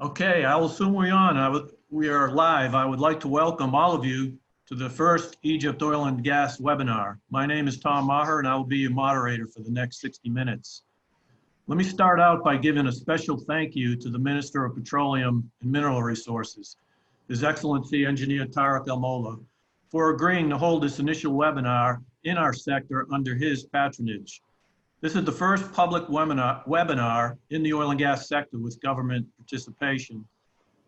Okay, I will assume we're on. We are live. I would like to welcome all of you to the first Egypt Oil and Gas webinar. My name is Tom Maher and I will be your moderator for the next 60 minutes. Let me start out by giving a special thank you to the Minister of Petroleum and Mineral Resources, His Excellency Engineer Tariq El-Molla, for agreeing to hold this initial webinar in our sector under his patronage. This is the first public webinar in the oil and gas sector with government participation.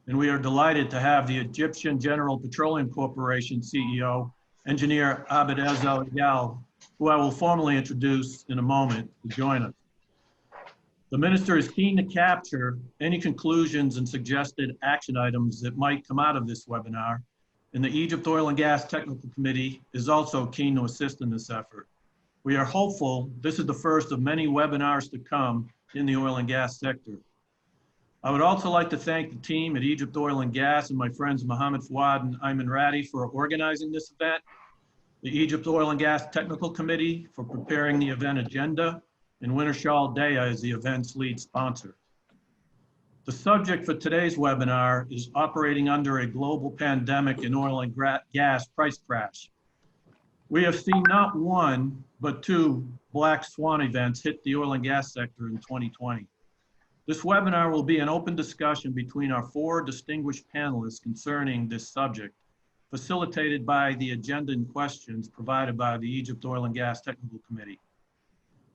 And we are delighted to have the Egyptian General Petroleum Corporation CEO, Engineer Abed Regal, who I will formally introduce in a moment, to join us. The Minister is keen to capture any conclusions and suggested action items that might come out of this webinar. And the Egypt Oil and Gas Technical Committee is also keen to assist in this effort. We are hopeful this is the first of many webinars to come in the oil and gas sector. I would also like to thank the team at Egypt Oil and Gas and my friends Mohammed Fouad and Ayman Radi for organizing this event, the Egypt Oil and Gas Technical Committee for preparing the event agenda, and Wintershall is the event's lead sponsor. The subject for today's webinar is operating under a global pandemic and oil and gas price crash. We have seen not one, but two black swan events hit the oil and gas sector in 2020. This webinar will be an open discussion between our four distinguished panelists concerning this subject, facilitated by the agenda and questions provided by the Egypt Oil and Gas Technical Committee.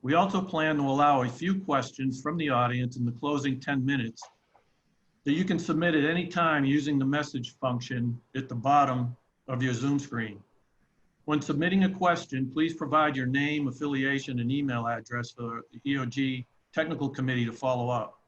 We also plan to allow a few questions from the audience in the closing 10 minutes that you can submit at any time using the message function at the bottom of your Zoom screen. When submitting a question, please provide your name, affiliation, and email address for the EOG Technical Committee to follow up.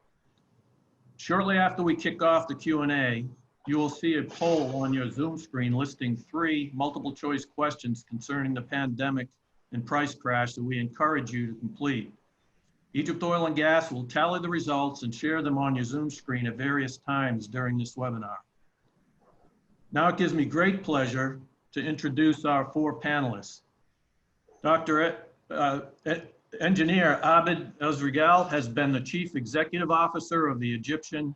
Shortly after we kick off the Q&A, you will see a poll on your Zoom screen listing 3 multiple choice questions concerning the pandemic and price crash that we encourage you to complete. Egypt Oil and Gas will tally the results and share them on your Zoom screen at various times during this webinar. Now it gives me great pleasure to introduce our 4 panelists. Engineer Abed Regal has been the Chief Executive Officer of the Egyptian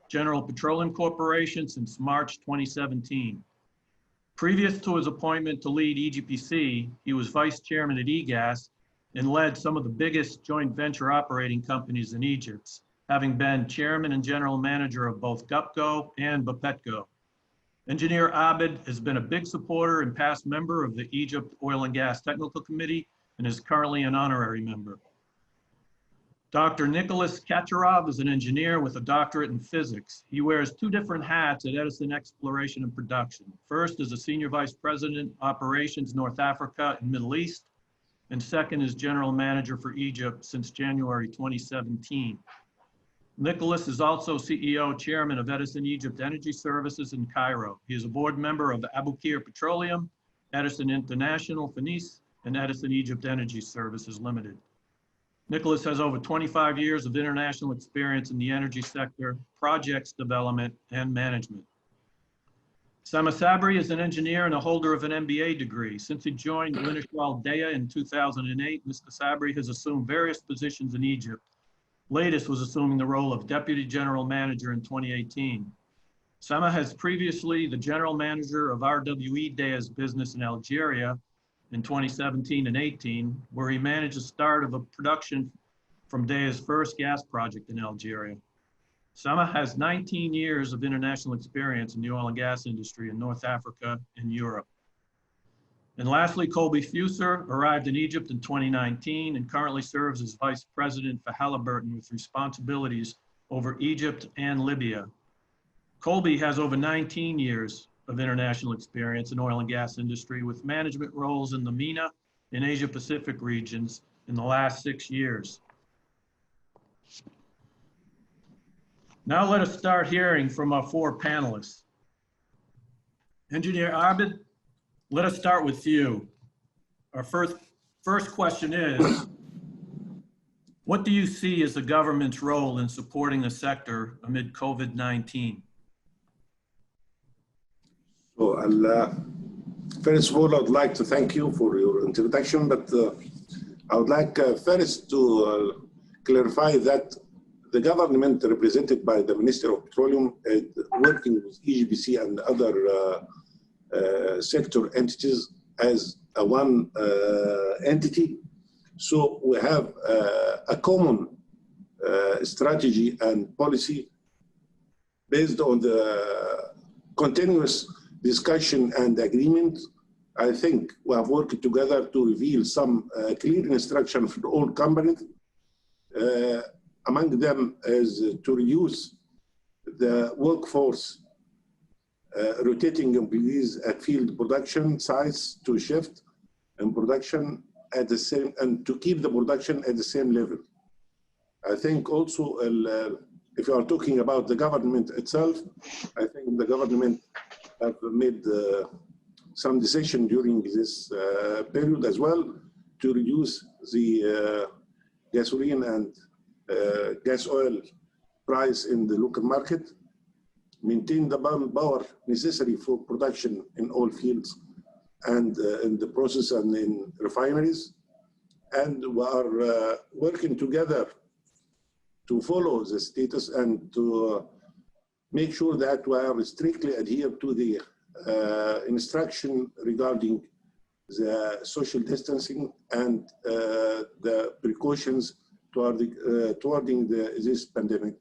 General Petroleum Corporation since March 2017. Previous to his appointment to lead EGPC, he was Vice Chairman at EGAS and led some of the biggest joint venture operating companies in Egypt, having been Chairman and General Manager of both GUPCO and BAPETCO. Engineer Abed has been a big supporter and past member of the Egypt Oil and Gas Technical Committee and is currently an honorary member. Dr. Nicolas Katcharov is an engineer with a doctorate in physics. He wears 2 different hats at Edison Exploration and Production. First is a Senior Vice President, Operations North Africa and Middle East, and second is General Manager for Egypt since January 2017. Nicolas is also CEO, Chairman of Edison Egypt Energy Services in Cairo. He is a board member of Abu Qir Petroleum, Edison International Finis, and Edison Egypt Energy Services Limited. Nicolas has over 25 years of international experience in the energy sector, projects development, and management. Sameh Sabry is an engineer and a holder of an MBA degree. Since he joined Wintershall in 2008, Mr. Sabry has assumed various positions in Egypt. Latest was assuming the role of Deputy General Manager in 2018. Sameh has previously the General Manager of RWE DEA's business in Algeria in 2017 and 18, where he managed the start of a production from DEA's first gas project in Algeria. Sameh has 19 years of international experience in the oil and gas industry in North Africa and Europe. And lastly, Colby arrived in Egypt in 2019 and currently serves as Vice President for Halliburton with responsibilities over Egypt and Libya. Colby has over 19 years of international experience in oil and gas industry with management roles in the MENA and Asia Pacific regions in the last 6 years. Now let us start hearing from our 4 panelists. Engineer Abed, let us start with you. Our first question is, what do you see as the government's role in supporting the sector amid COVID-19? So, first of all, I'd like to thank you for your introduction, but I would like first to clarify that the government represented by the Minister of Petroleum working with EGPC and other sector entities as one entity. So we have a common strategy and policy based on the continuous discussion and agreement. I think we have worked together to reveal some clear instructions for all companies. Among them is to reduce the workforce, rotating employees at field production sites to shift in production at the same, and to keep the production at the same level. I think also, if you are talking about the government itself, I think the government have made some decision during this period as well to reduce the gasoline and gas oil price in the local market, maintain the power necessary for production in all fields and in the process and in refineries. And we are working together to follow the status and to make sure that we are strictly adhere to the instruction regarding the social distancing and the precautions towarding this pandemic.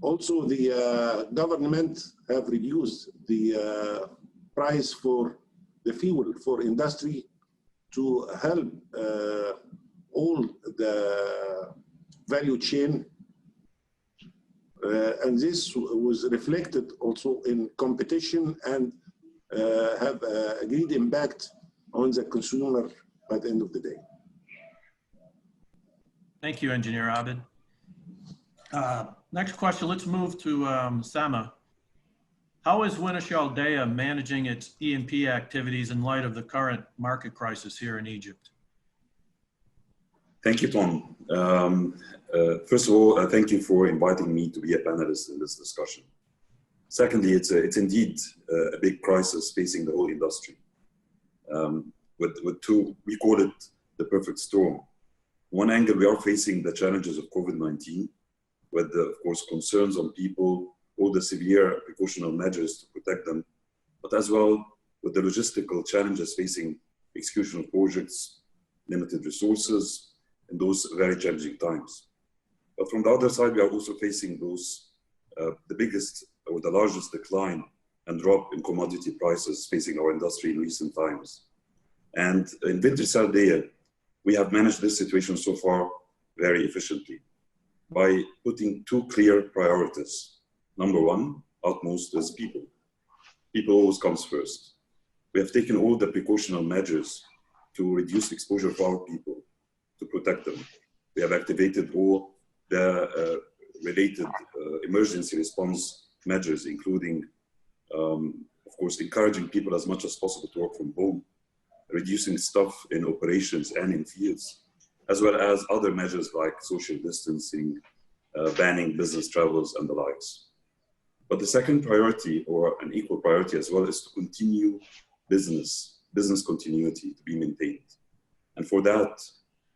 Also, the government have reduced the price for the fuel for industry to help all the value chain. And this was reflected also in competition and have a great impact on the consumer by the end of the day. Thank you, Engineer Abed. Next question, let's move to Sameh. How is Wintershall managing its E&P activities in light of the current market crisis here in Egypt? Thank you, Tom. First of all, thank you for inviting me to be a panelist in this discussion. Secondly, it's indeed a big crisis facing the whole industry. With two, we call it the perfect storm. One angle, we are facing the challenges of COVID-19, with of course concerns on people, all the severe precautionary measures to protect them, but as well with the logistical challenges facing execution of projects, limited resources in those very challenging times. But from the other side, we are also facing those, the biggest or the largest decline and drop in commodity prices facing our industry in recent times. And in Wintershall, we have managed this situation so far very efficiently by putting two clear priorities. Number one, utmost is people. People always comes first. We have taken all the precautionary measures to reduce exposure for our people, to protect them. We have activated all the related emergency response measures, including, of course, encouraging people as much as possible to work from home, reducing staff in operations and in fields, as well as other measures like social distancing, banning business travels and the likes. But the second priority, or an equal priority as well, is to continue business continuity to be maintained. And for that,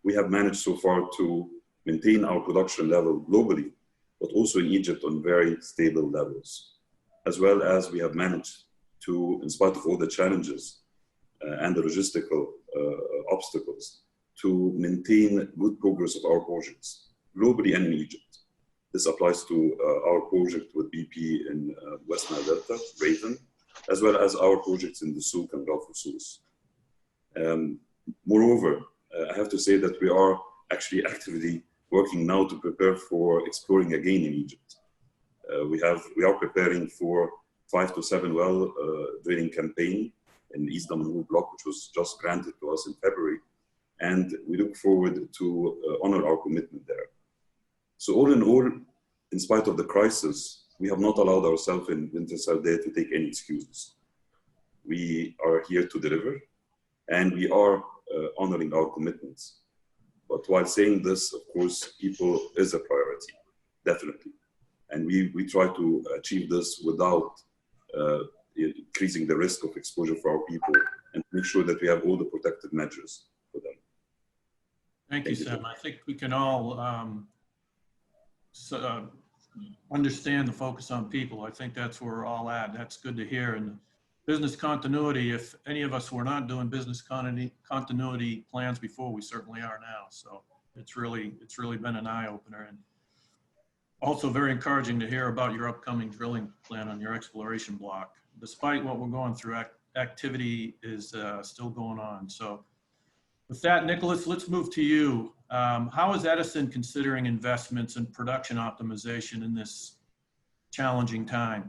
we have managed so far to maintain our production level globally, but also in Egypt on very stable levels, as well as we have managed to, in spite of all the challenges and the logistical obstacles, to maintain good progress of our projects globally and in Egypt. This applies to our project with BP in West Nile Delta, Raven, as well as our projects in the Souk and Gulf of Suez. Moreover, I have to say that we are actually actively working now to prepare for exploring again in Egypt. We are preparing for 5 to 7 well drilling campaign in East Damanhur block, which was just granted to us in February, and we look forward to honor our commitment there. So all in all, in spite of the crisis, we have not allowed ourselves in Wintershall to take any excuses. We are here to deliver, and we are honoring our commitments. But while saying this, of course, people is a priority, definitely. And we try to achieve this without increasing the risk of exposure for our people and make sure that we have all the protective measures for them. Thank you, Sam. I think we can all understand the focus on people. I think that's where we're all at. That's good to hear. And business continuity, if any of us were not doing business continuity plans before, we certainly are now. So it's really been an eye opener, and also very encouraging to hear about your upcoming drilling plan on your exploration block. Despite what we're going through, activity is still going on. So with that, Nicolas, let's move to you. How is Edison considering investments in production optimization in this challenging time?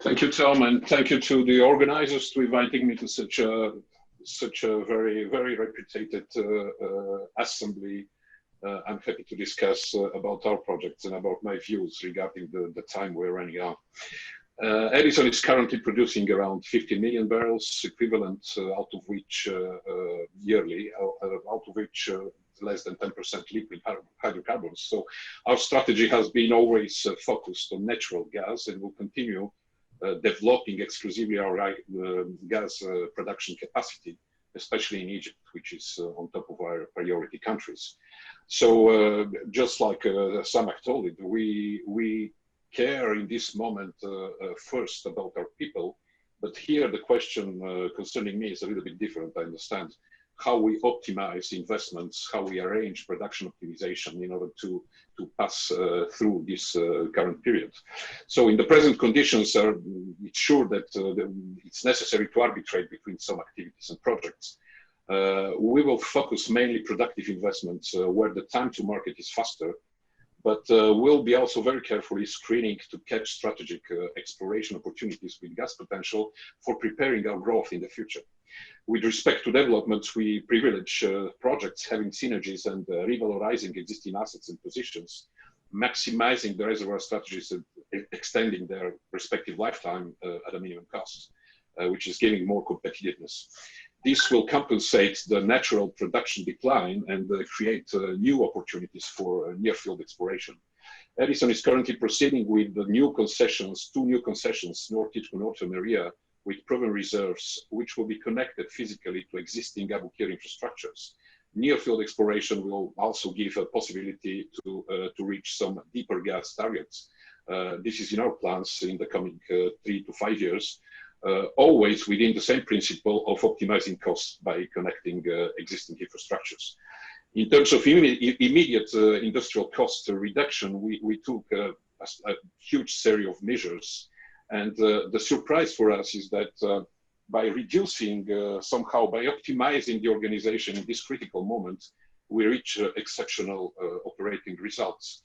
Thank you, Tom, and thank you to the organizers for inviting me to such a very, very reputed assembly. I'm happy to discuss about our projects and about my views regarding the time we're running out. Edison is currently producing around 50 million barrels equivalent, out of which yearly, out of which less than 10% liquid hydrocarbons. So our strategy has been always focused on natural gas, and will continue developing exclusively our gas production capacity, especially in Egypt, which is on top of our priority countries. So just like Sameh told it, we care in this moment first about our people, but here the question concerning me is a little bit different. I understand how we optimize investments, how we arrange production optimization in order to pass through this current period. So in the present conditions, it's sure that it's necessary to arbitrate between some activities and projects. We will focus mainly productive investments where the time to market is faster, but we'll be also very carefully screening to catch strategic exploration opportunities with gas potential for preparing our growth in the future. With respect to developments, we privilege projects having synergies and revalorizing existing assets and positions, maximizing the reservoir strategies and extending their respective lifetime at a minimum cost, which is giving more competitiveness. This will compensate the natural production decline and create new opportunities for near-field exploration. Edison is currently proceeding with the new concessions, 2 new concessions, North Kitchener, Northern area, with proven reserves, which will be connected physically to existing Abu Qir infrastructures. Near-field exploration will also give a possibility to reach some deeper gas targets. This is in our plans in the coming 3 to 5 years. Always within the same principle of optimizing costs by connecting existing infrastructures. In terms of immediate industrial cost reduction, we took a huge series of measures. And the surprise for us is that by reducing, somehow by optimizing the organization in this critical moment, we reach exceptional operating results.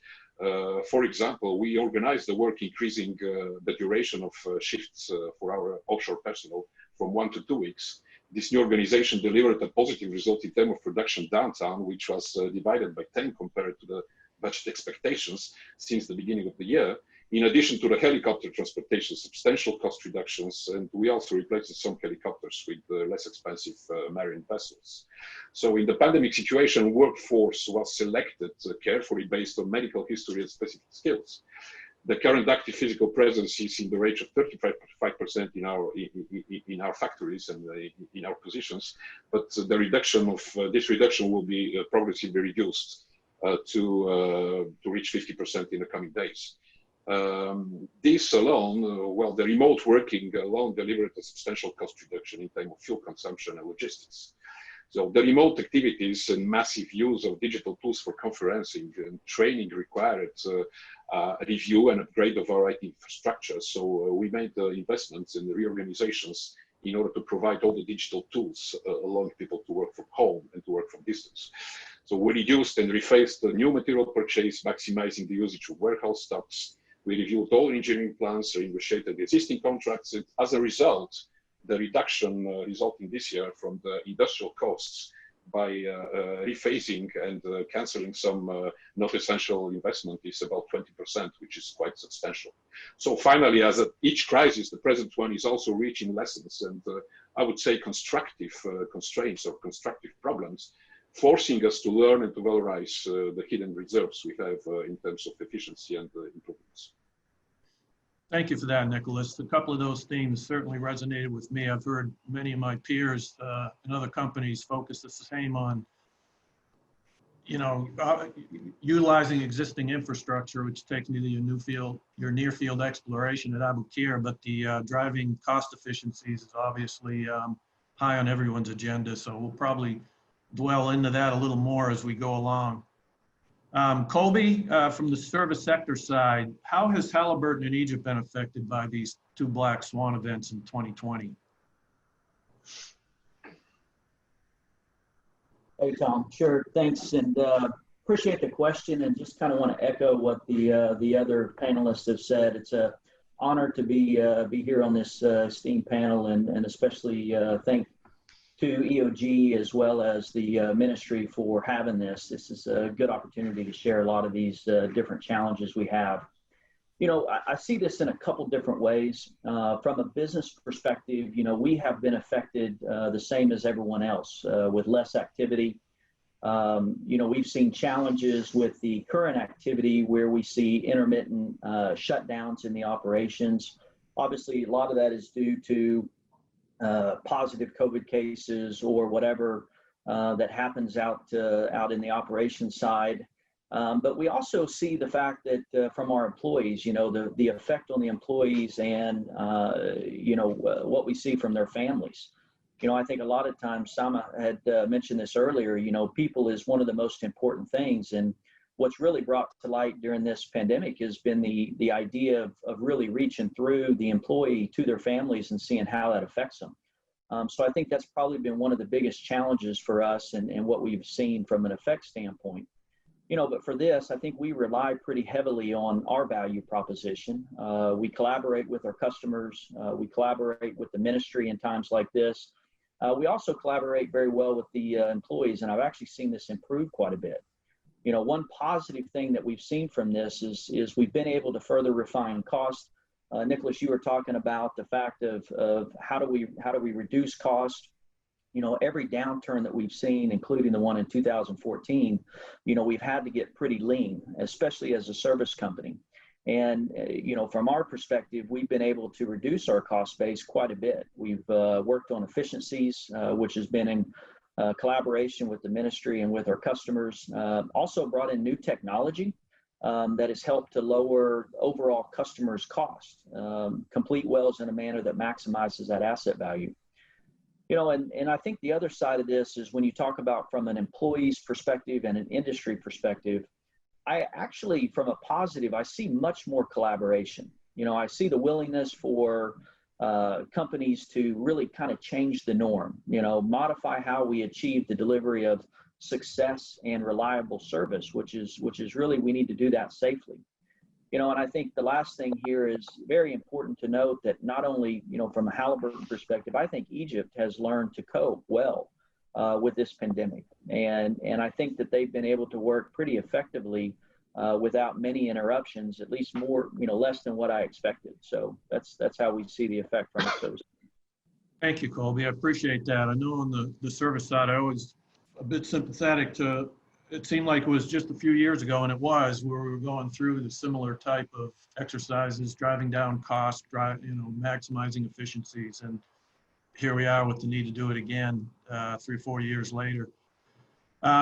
For example, we organized the work increasing the duration of shifts for our offshore personnel from 1 to 2 weeks. This new organization delivered a positive result in terms of production downtime, which was divided by 10 compared to the budget expectations since the beginning of the year. In addition to the helicopter transportation, substantial cost reductions, and we also replaced some helicopters with less expensive marine vessels. So in the pandemic situation, workforce was selected carefully based on medical history and specific skills. The current active physical presence is in the range of 35% in our factories and in our positions, but the reduction of this reduction will be progressively reduced to reach 50% in the coming days. This alone, well, the remote working alone delivered a substantial cost reduction in terms of fuel consumption and logistics. So the remote activities and massive use of digital tools for conferencing and training required a review and upgrade of our IT infrastructure. So we made investments in the reorganizations in order to provide all the digital tools allowing people to work from home and to work from distance. So we reduced and rephased the new material purchase, maximizing the usage of warehouse stocks. We reviewed all engineering plans, renegotiated the existing contracts, and as a result, the reduction resulting this year from the industrial costs by rephasing and canceling some not essential investment is about 20%, which is quite substantial. So finally, as at each crisis, the present one is also reaching lessons and I would say constructive constraints or constructive problems, forcing us to learn and to valorize the hidden reserves we have in terms of efficiency and improvements. Thank you for that, Nicolas. A couple of those themes certainly resonated with me. I've heard many of my peers in other companies focus the same on utilizing existing infrastructure, which takes me to your near field exploration at Abu Qir, but the driving cost efficiencies is obviously high on everyone's agenda. So we'll probably dwell into that a little more as we go along. Colby, from the service sector side, how has Halliburton in Egypt been affected by these two black swan events in 2020? Hey, Tom. Sure. Thanks. And appreciate the question, and just kind of want to echo what the other panelists have said. It's an honor to be here on this esteemed panel, and especially thank to EOG as well as the ministry for having this. This is a good opportunity to share a lot of these different challenges we have. I see this in a couple different ways. From a business perspective, we have been affected the same as everyone else with less activity. We've seen challenges with the current activity where we see intermittent shutdowns in the operations. Obviously, a lot of that is due to positive COVID cases or whatever that happens out in the operations side. But we also see the fact that from our employees, the effect on the employees and, what we see from their families. I think a lot of times, Sameh had mentioned this earlier, people is one of the most important things. And what's really brought to light during this pandemic has been the idea of really reaching through the employee to their families and seeing how that affects them. So I think that's probably been one of the biggest challenges for us and what we've seen from an effect standpoint. But for this, I think we rely pretty heavily on our value proposition. We collaborate with our customers. We collaborate with the ministry in times like this. We also collaborate very well with the employees, and I've actually seen this improve quite a bit. One positive thing that we've seen from this is we've been able to further refine cost. Nicolas, you were talking about the fact of how do we reduce cost. Every downturn that we've seen, including the one in 2014, we've had to get pretty lean, especially as a service company. And, from our perspective, we've been able to reduce our cost base quite a bit. We've worked on efficiencies, which has been in collaboration with the ministry and with our customers. Also brought in new technology that has helped to lower overall customers' cost, complete wells in a manner that maximizes that asset value. And I think the other side of this is when you talk about from an employee's perspective and an industry perspective, I actually, from a positive, I see much more collaboration. I see the willingness for companies to really kind of change the norm, modify how we achieve the delivery of success and reliable service, which is really, we need to do that safely. And I think the last thing here is very important to note that not only, from a Halliburton perspective, I think Egypt has learned to cope well with this pandemic. And I think that they've been able to work pretty effectively without many interruptions, at least less than what I expected. So that's how we see the effect from it. Thank you, Colby. I appreciate that. I know on the service side, I was a bit sympathetic to, it seemed like it was just a few years ago, and it was, where we were going through the similar type of exercises, driving down costs, maximizing efficiencies. And here we are with the need to do it again 3 or 4 years later.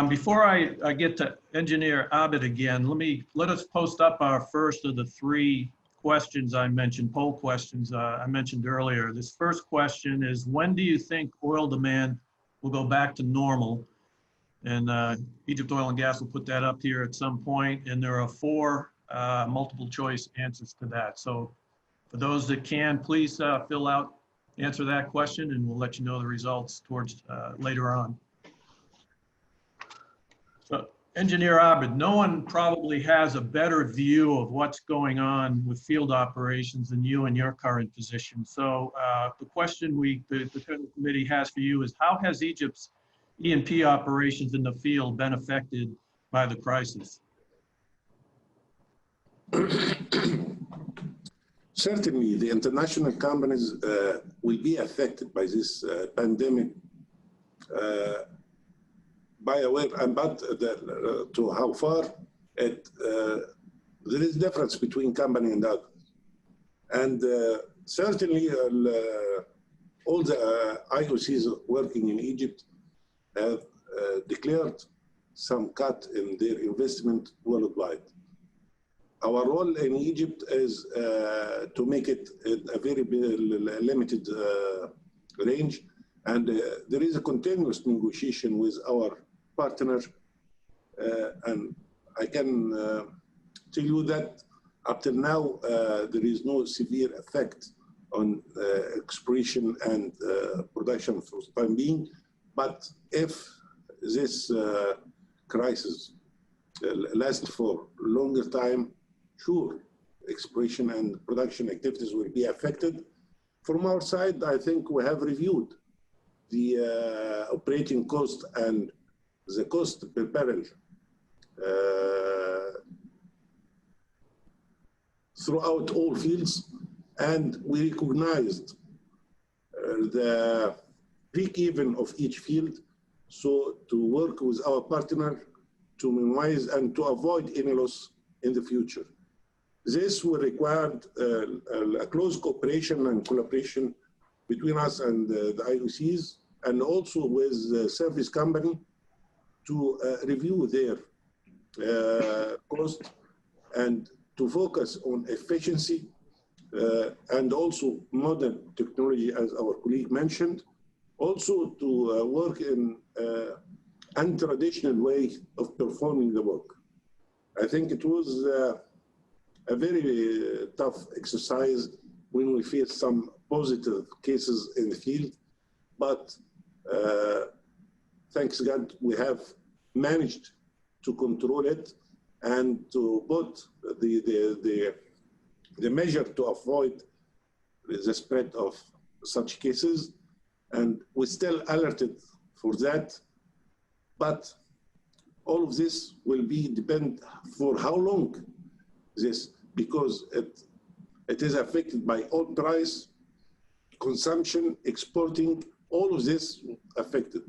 Before I get to Engineer Abed again, let us post up our first of the 3 questions I mentioned, poll questions I mentioned earlier. This first question is, when do you think oil demand will go back to normal? And Egypt Oil and Gas will put that up here at some point. And there are 4 multiple choice answers to that. So for those that can, please answer that question, and we'll let you know the results towards later on. So Engineer Abed, no one probably has a better view of what's going on with field operations than you in your current position. So the question the committee has for you is, how has Egypt's E&P operations in the field been affected by the crisis? Certainly, the international companies will be affected by this pandemic but to how far there is difference between company and other. And certainly all the IOCs working in Egypt have declared some cut in their investment worldwide. Our role in Egypt is to make it a very limited range, and there is a continuous negotiation with our partner, and I can tell you that up till now there is no severe effect on exploration and production for the time being. But if this crisis lasts for a longer time, sure, exploration and production activities will be affected. From our side, I think we have reviewed the operating cost and the cost per barrel throughout all fields, and we recognized the break-even of each field, so to work with our partner to minimize and to avoid any loss in the future. This will require a close cooperation and collaboration between us and the IOCs, and also with the service company to review their cost and to focus on efficiency and also modern technology, as our colleague mentioned. Also to work in untraditional way of performing the work. I think it was a very tough exercise when we faced some positive cases in the field, but thanks God we have managed to control it and to put the measure to avoid the spread of such cases, and we're still alerted for that. But all of this will be depend for how long this, because it is affected by oil price, consumption, exporting, all of this affected.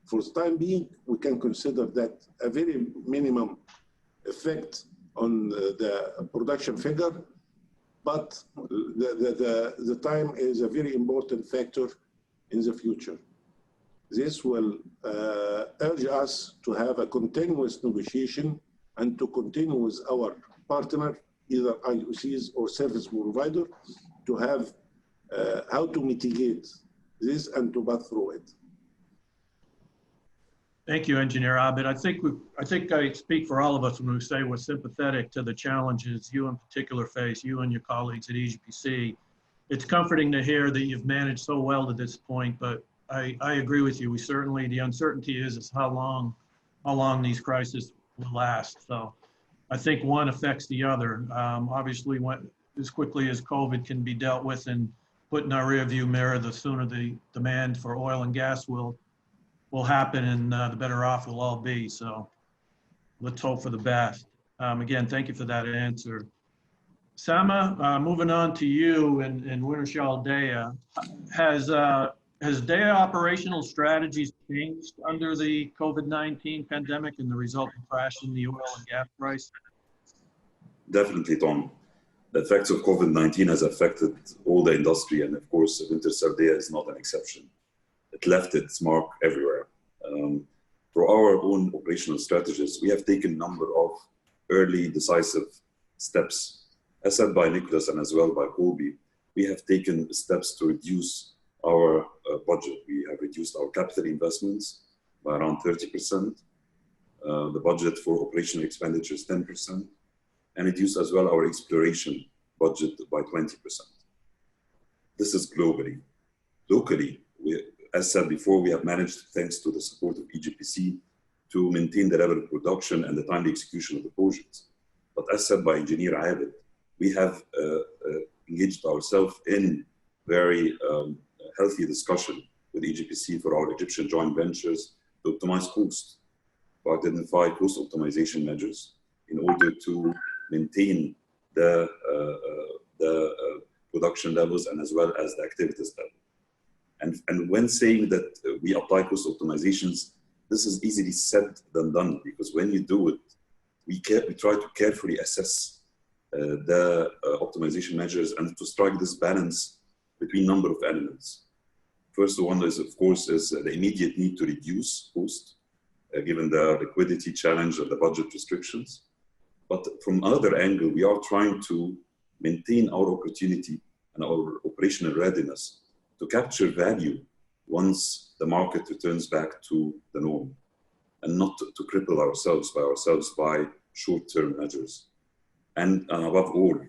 For the time being, we can consider that a very minimum effect on the production figure, but the time is a very important factor in the future. This will urge us to have a continuous negotiation and to continue with our partner, either IOCs or service provider, to have how to mitigate this and to pass through it. Thank you, Engineer Abed. I think I speak for all of us when we say we're sympathetic to the challenges you in particular face, you and your colleagues at EGPC. It's comforting to hear that you've managed so well to this point, but I agree with you. We certainly, the uncertainty is how long these crises will last. So I think one affects the other. Obviously, as quickly as COVID can be dealt with and put in our rearview mirror, the sooner the demand for oil and gas will happen, and the better off we'll all be. So let's hope for the best. Again, thank you for that answer. Sameh, moving on to you in Wintershall DEA. Has DEA operational strategies changed under the COVID-19 pandemic and the resulting crash in the oil and gas price? Definitely, Tom. The effects of COVID-19 has affected all the industry, and of course, Wintershall DEA is not an exception. It left its mark everywhere. For our own operational strategies, we have taken a number of early decisive steps. As said by Nicolas and as well by Colby, we have taken steps to reduce our budget. We have reduced our capital investments by around 30%, the budget for operational expenditures 10%, and reduced as well our exploration budget by 20%. This is globally. Locally, as said before, we have managed, thanks to the support of EGPC, to maintain the level of production and the timely execution of the projects. But as said by Engineer Abed, we have engaged ourselves in very healthy discussion with EGPC for our Egyptian joint ventures to optimize cost, to identify cost optimization measures in order to maintain the production levels and as well as the activities level. And when saying that we apply cost optimizations, this is easily said than done, because when you do it, we try to carefully assess the optimization measures and to strike this balance between number of elements. First one is, of course, is the immediate need to reduce cost. given the liquidity challenge and the budget restrictions. But from another angle, we are trying to maintain our opportunity and our operational readiness to capture value once the market returns back to the norm, and not to cripple ourselves by short-term measures. And above all,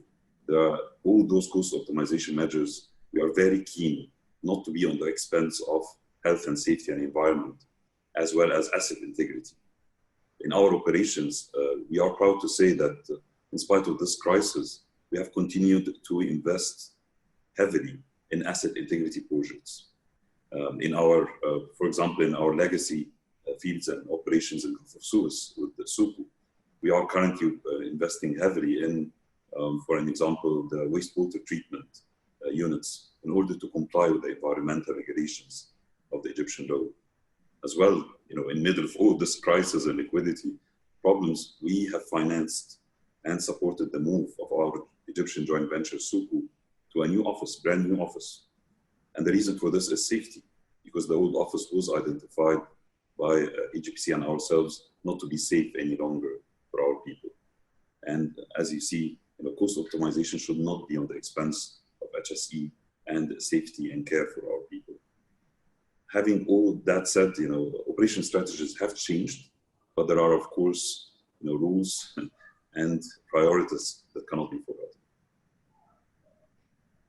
all those cost optimization measures, we are very keen not to be on the expense of health and safety and environment, as well as asset integrity. In our operations, we are proud to say that in spite of this crisis, we have continued to invest heavily in asset integrity projects. For example, in our legacy fields and operations in Gulf of Suez with the Suku, we are currently investing heavily in, for an example, the wastewater treatment units in order to comply with the environmental regulations of the Egyptian law. As well, in middle of all this crisis and liquidity problems, we have financed and supported the move of our Egyptian joint venture Suku to a new office, brand new office. And the reason for this is safety, because the old office was identified by EGPC and ourselves not to be safe any longer for our people. And as you see, cost optimization should not be on the expense of HSE and safety and care for our people. Having all that said, operation strategies have changed, but there are, of course, rules and priorities that cannot be forgotten.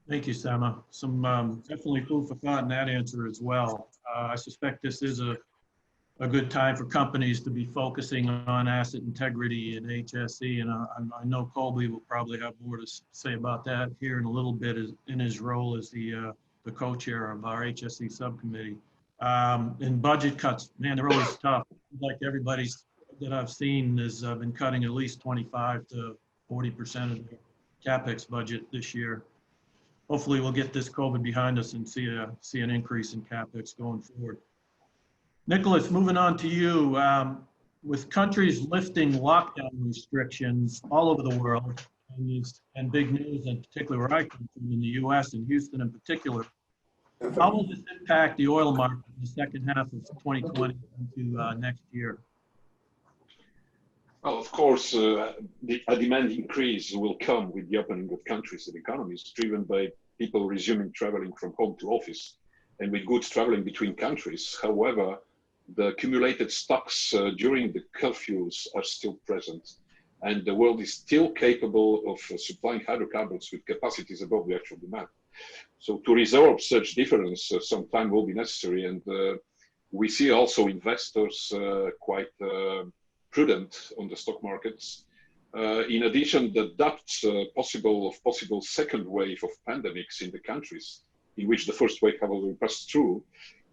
Thank you, Sameh. Some definitely food for thought in that answer as well. I suspect this is a good time for companies to be focusing on asset integrity and HSE, and I know Colby will probably have more to say about that here in a little bit in his role as the co-chair of our HSE subcommittee. And budget cuts, man, they're always tough. Like everybody that I've seen has been cutting at least 25 to 40% of their CapEx budget this year. Hopefully we'll get this COVID behind us and see an increase in CapEx going forward. Nicolas, moving on to you. With countries lifting lockdown restrictions all over the world, and big news, in particular where I come from in the US and Houston in particular, how will this impact the oil market in the second half of 2020 into next year? Well, of course, a demand increase will come with the opening of countries and economies, driven by people resuming traveling from home to office and with goods traveling between countries. However, the accumulated stocks during the curfews are still present, and the world is still capable of supplying hydrocarbons with capacities above the actual demand. So to resolve such difference, some time will be necessary, and we see also investors quite prudent on the stock markets. In addition, the doubts possible second wave of pandemics in the countries in which the first wave have already passed through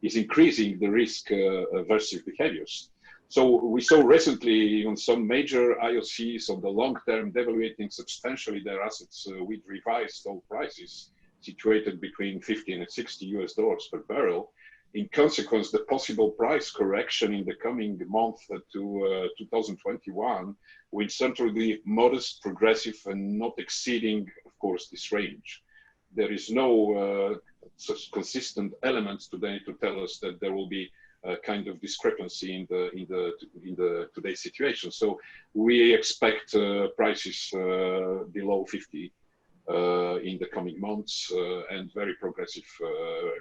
is increasing the risk aversive behaviors. So we saw recently on some major IOCs on the long term devaluating substantially their assets with revised oil prices situated between 50 and 60 US dollars per barrel. In consequence, the possible price correction in the coming month to 2021 will certainly be modest, progressive, and not exceeding, of course, this range. There is no such consistent elements today to tell us that there will be a kind of discrepancy in the today's situation. So we expect prices below 50 in the coming months and very progressive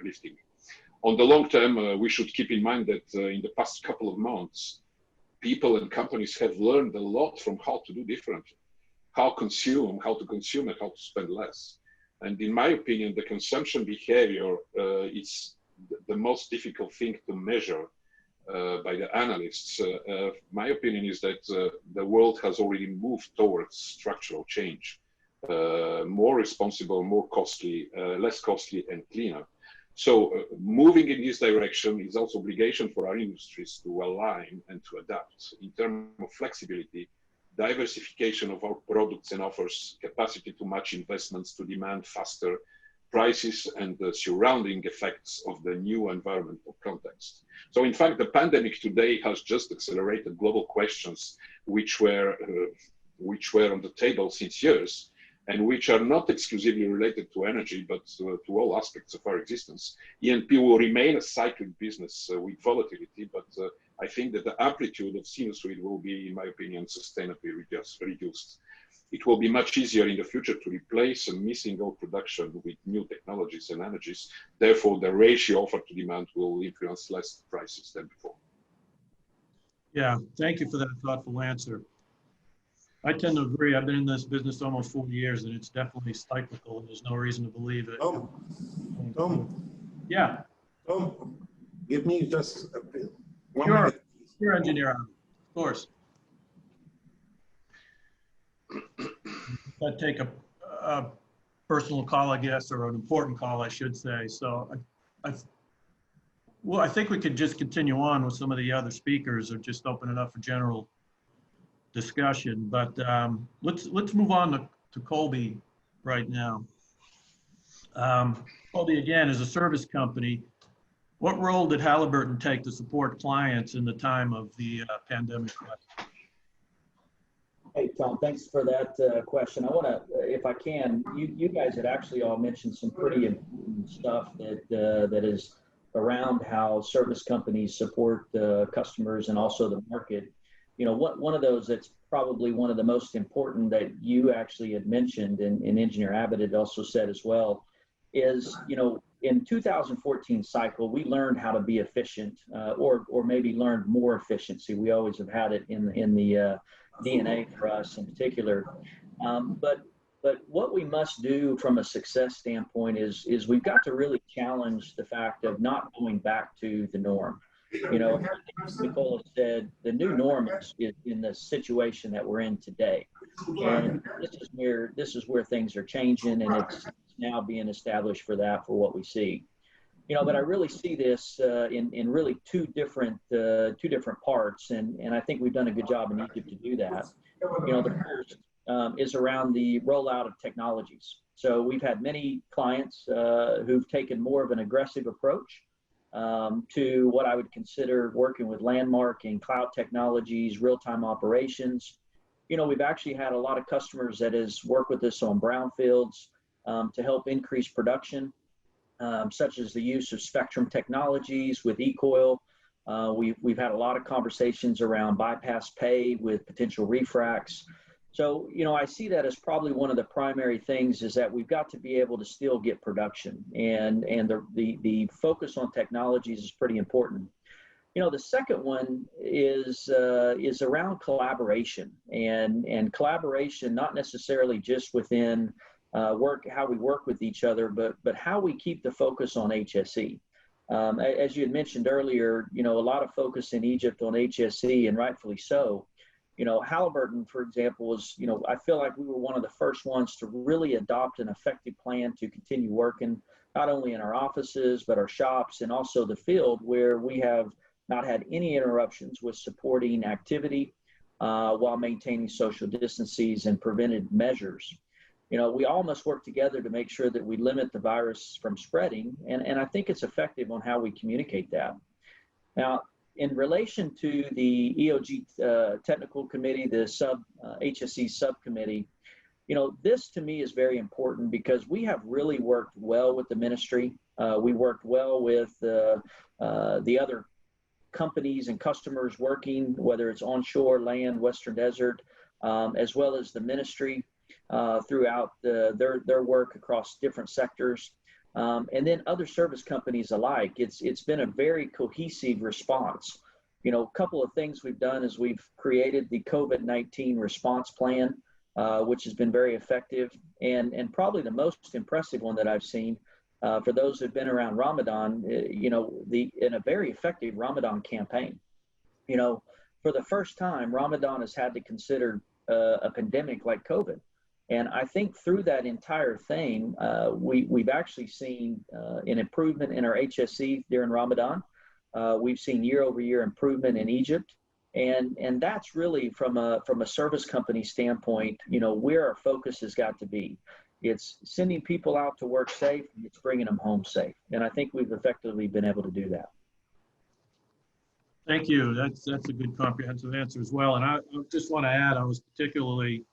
lifting. On the long term, we should keep in mind that in the past couple of months, people and companies have learned a lot from how to do differently, how to consume, and how to spend less. And in my opinion, the consumption behavior is the most difficult thing to measure by the analysts. My opinion is that the world has already moved towards structural change, more responsible, more costly, less costly, and cleaner. So moving in this direction is also obligation for our industries to align and to adapt in terms of flexibility, diversification of our products and offers, capacity to match investments to demand faster prices, and the surrounding effects of the new environmental context. So in fact, the pandemic today has just accelerated global questions which were on the table since years, and which are not exclusively related to energy, but to all aspects of our existence. E&P will remain a cyclic business with volatility, but I think that the amplitude of sinusoid will be, in my opinion, sustainably reduced. It will be much easier in the future to replace a missing oil production with new technologies and energies. Therefore, the ratio offer to demand will influence less prices than before. Yeah, thank you for that thoughtful answer. I tend to agree. I've been in this business almost 40 years, and it's definitely cyclical, and there's no reason to believe it. Tom, Yeah. Tom, give me just one Sure. minute. Sure, engineer, of course. I'd take a personal call, I guess, or an important call, I should say. So I think we could just continue on with some of the other speakers, or just open it up for general discussion. But let's move on to Colby right now. Colby, again, is a service company. What role did Halliburton take to support clients in the time of the pandemic? Hey, Tom, thanks for that question. I want to, if I can, you guys had actually all mentioned some pretty important stuff that is around how service companies support customers and also the market. You know, one of those that's probably one of the most important that you actually had mentioned, and Engineer Abed had also said as well, is, you know, in 2014 cycle, we learned how to be efficient, or maybe learned more efficiency. We always have had it in the DNA for us in particular. But what we must do from a success standpoint is we've got to really challenge the fact of not going back to the norm. You know, Nicolas said the new norm is in the situation that we're in today, and this is where things are changing, and it's now being established for what we see. You know, but I really see this in really two different parts, and I think we've done a good job in Egypt to do that. You know, the first is around the rollout of technologies. So we've had many clients who've taken more of an aggressive approach to what I would consider working with landmark and cloud technologies, real-time operations. You know, we've actually had a lot of customers that has worked with us on brownfields to help increase production, such as the use of spectrum technologies with e-coil. We've had a lot of conversations around bypass pay with potential refracs. So, you know, I see that as probably one of the primary things is that we've got to be able to still get production, and the focus on technologies is pretty important. You know, the second one is around collaboration, and collaboration, not necessarily just within how we work with each other, but how we keep the focus on HSE. As you had mentioned earlier, you know, a lot of focus in Egypt on HSE, and rightfully so. You know, Halliburton, for example, was, you know, I feel like we were one of the first ones to really adopt an effective plan to continue working, not only in our offices, but our shops and also the field, where we have not had any interruptions with supporting activity while maintaining social distances and preventive measures. You know, we all must work together to make sure that we limit the virus from spreading, and I think it's effective on how we communicate that. Now, in relation to the EOG technical committee, the HSE subcommittee, you know, this to me is very important because we have really worked well with the ministry. We worked well with the other companies and customers working, whether it's onshore, land, Western Desert, as well as the ministry throughout their work across different sectors. And then other service companies alike. It's been a very cohesive response. You know, a couple of things we've done is we've created the COVID-19 response plan, which has been very effective, and probably the most impressive one that I've seen for those who've been around Ramadan. You know, in a very effective Ramadan campaign. You know, for the first time, Ramadan has had to consider a pandemic like COVID. And I think through that entire thing, we've actually seen an improvement in our HSE during Ramadan. We've seen year-over-year improvement in Egypt, and that's really from a service company standpoint, you know, where our focus has got to be. It's sending people out to work safe, and it's bringing them home safe, and I think we've effectively been able to do that. Thank you. That's a good comprehensive answer as well. And I just want to add, I was particularly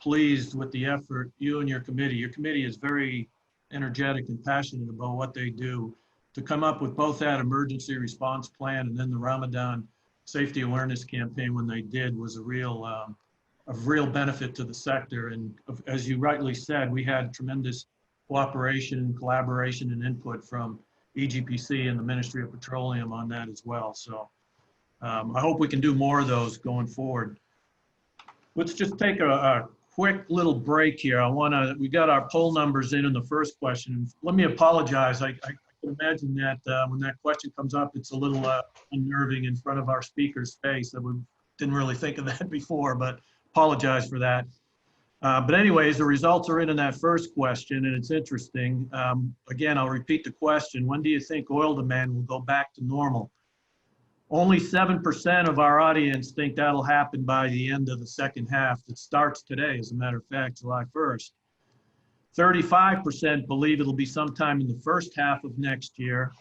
pleased with the effort you and your committee is very energetic and passionate about what they do to come up with both that emergency response plan and then the Ramadan safety awareness campaign when they did was a real benefit to the sector. And as you rightly said, we had tremendous cooperation, collaboration, and input from EGPC and the Ministry of Petroleum on that as well. So I hope we can do more of those going forward. Let's just take a quick little break here. We got our poll numbers in the first question. Let me apologize. I can imagine that when that question comes up, it's a little unnerving in front of our speaker's face. We didn't really think of that before, but apologize for that. But anyways, the results are in that first question, and it's interesting. Again, I'll repeat the question. When do you think oil demand will go back to normal? Only 7% of our audience think that'll happen by the end of the second half. It starts today, as a matter of fact, July 1st. 35% believe it'll be sometime in the first half of next year.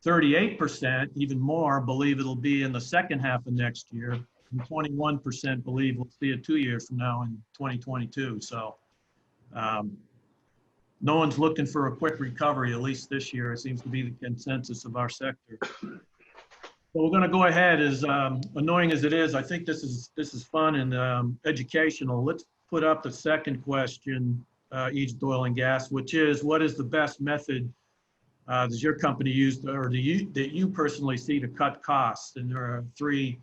38%, even more, believe it'll be in the second half of next year. And 21% believe we'll see it 2 years from now in 2022. So no one's looking for a quick recovery, at least this year. It seems to be the consensus of our sector. So we're going to go ahead, as annoying as it is. I think this is fun and educational. Let's put up the second question, Egypt Oil and Gas, which is, what is the best method does your company use, or that you personally see to cut costs? And there are 3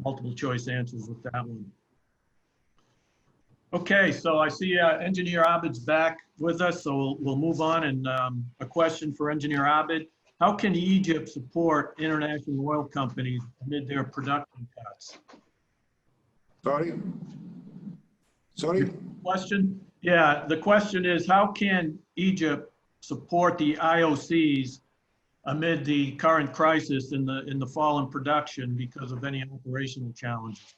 multiple choice answers with that one. Okay, so I see Engineer Abed's back with us, so we'll move on. And a question for Engineer Abed. How can Egypt support international oil companies amid their production cuts? Sorry? Question? Yeah, the question is, how can Egypt support the IOCs amid the current crisis in the fall in production because of any operational challenges?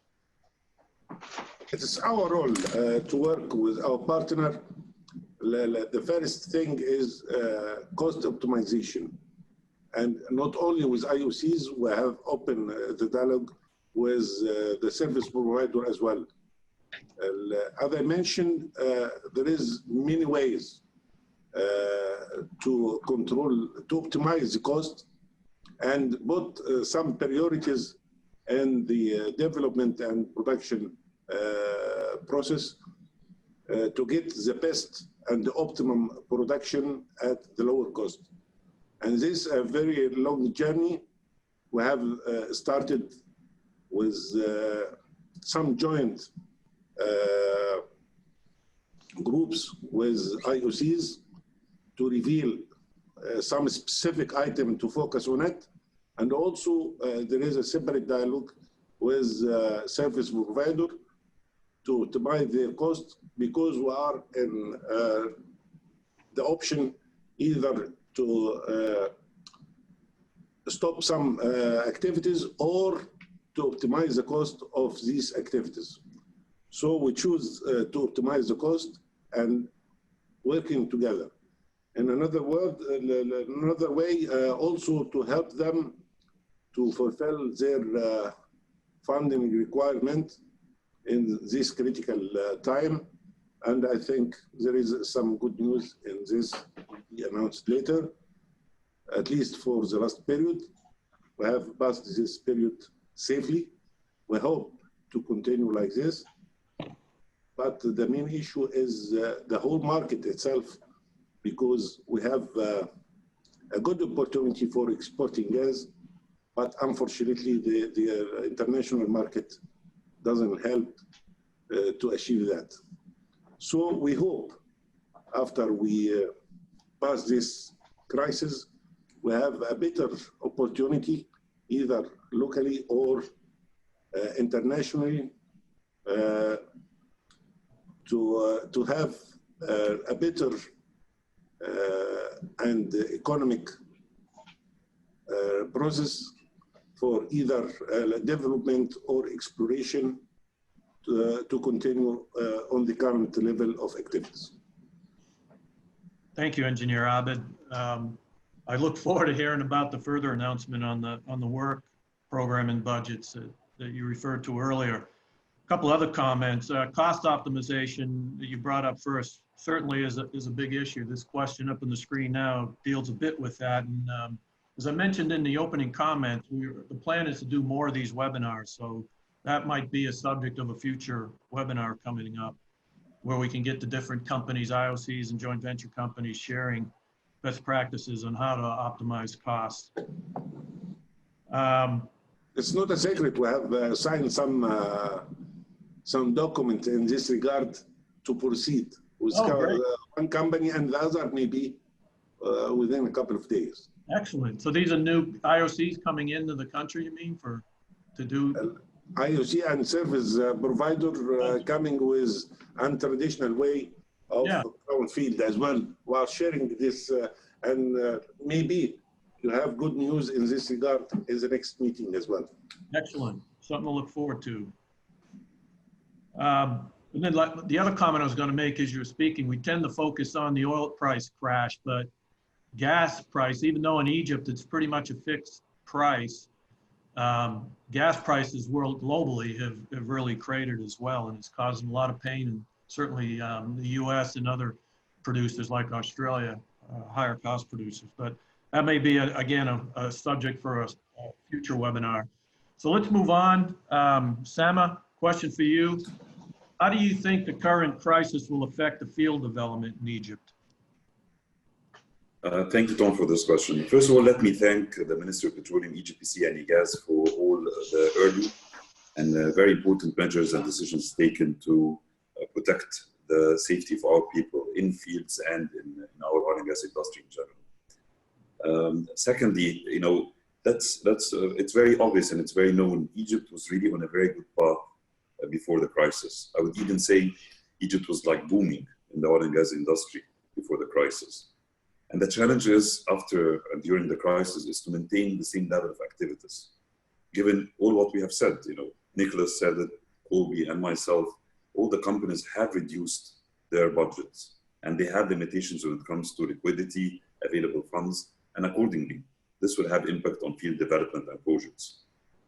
It is our role to work with our partner. The first thing is cost optimization. And not only with IOCs, we have opened the dialogue with the service provider as well. As I mentioned, there is many ways to optimize the cost and put some priorities in the development and production process to get the best and the optimum production at the lower cost. And this is a very long journey. We have started with some joint groups with IOCs to reveal some specific item to focus on it. And also there is a separate dialogue with service provider to optimize their cost, because we are in the option either to stop some activities or to optimize the cost of these activities. So we choose to optimize the cost and working together. In another word, another way also to help them to fulfill their funding requirement in this critical time. And I think there is some good news in this will be announced later, at least for the last period. We have passed this period safely. We hope to continue like this. But the main issue is the whole market itself, because we have a good opportunity for exporting gas, but unfortunately the international market doesn't help to achieve that. So we hope after we pass this crisis, we have a better opportunity, either locally or internationally, to have a better and economic process for either development or exploration to continue on the current level of activities. Thank you, Engineer Abed. I look forward to hearing about the further announcement on the work program and budgets that you referred to earlier. couple other comments. Cost optimization that you brought up first certainly is a big issue. This question up on the screen now deals a bit with that. And as I mentioned in the opening comments, the plan is to do more of these webinars. So that might be a subject of a future webinar coming up, where we can get the different companies, IOCs and joint venture companies, sharing best practices on how to optimize costs. It's not a secret. We have signed some document in this regard to proceed with one company, and the other maybe within a couple of days. Excellent. So these are new IOCs coming into the country, you mean, to do? IOC and service provider coming with untraditional way of brownfield as well, while sharing this, and maybe you have good news in this regard in the next meeting as well. Excellent. Something to look forward to. And then the other comment I was going to make as you were speaking, we tend to focus on the oil price crash, but gas price, even though in Egypt it's pretty much a fixed price, gas prices globally have really cratered as well, and it's causing a lot of pain, and certainly the US and other producers like Australia, higher cost producers. But that may be, again, a subject for a future webinar. So let's move on. Sameh, question for you. How do you think the current crisis will affect the field development in Egypt? Thank you, Tom, for this question. First of all, let me thank the Minister of Petroleum, EGPC, and EGAS for all the early and very important measures and decisions taken to protect the safety of our people in fields and in our oil and gas industry in general. Secondly, you know, it's very obvious and it's very known. Egypt was really on a very good path before the crisis. I would even say Egypt was like booming in the oil and gas industry before the crisis. And the challenge is after and during the crisis is to maintain the same level of activities. Given all what we have said, you know, Nicolas said it, Colby and myself, all the companies have reduced their budgets and they have limitations when it comes to liquidity, available funds, and accordingly, this will have impact on field development and projects.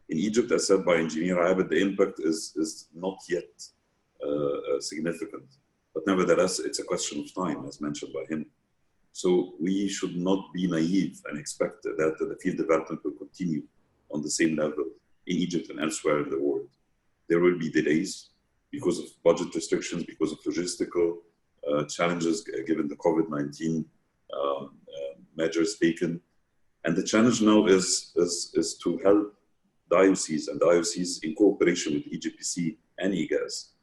In Egypt, as said by Engineer Abed, the impact is not yet significant, but nevertheless, it's a question of time, as mentioned by him. So we should not be naive and expect that the field development will continue on the same level in Egypt and elsewhere in the world. There will be delays because of budget restrictions, because of logistical challenges given the COVID-19 measures taken. And the challenge now is to help the IOCs and the IOCs in cooperation with EGPC and EGAS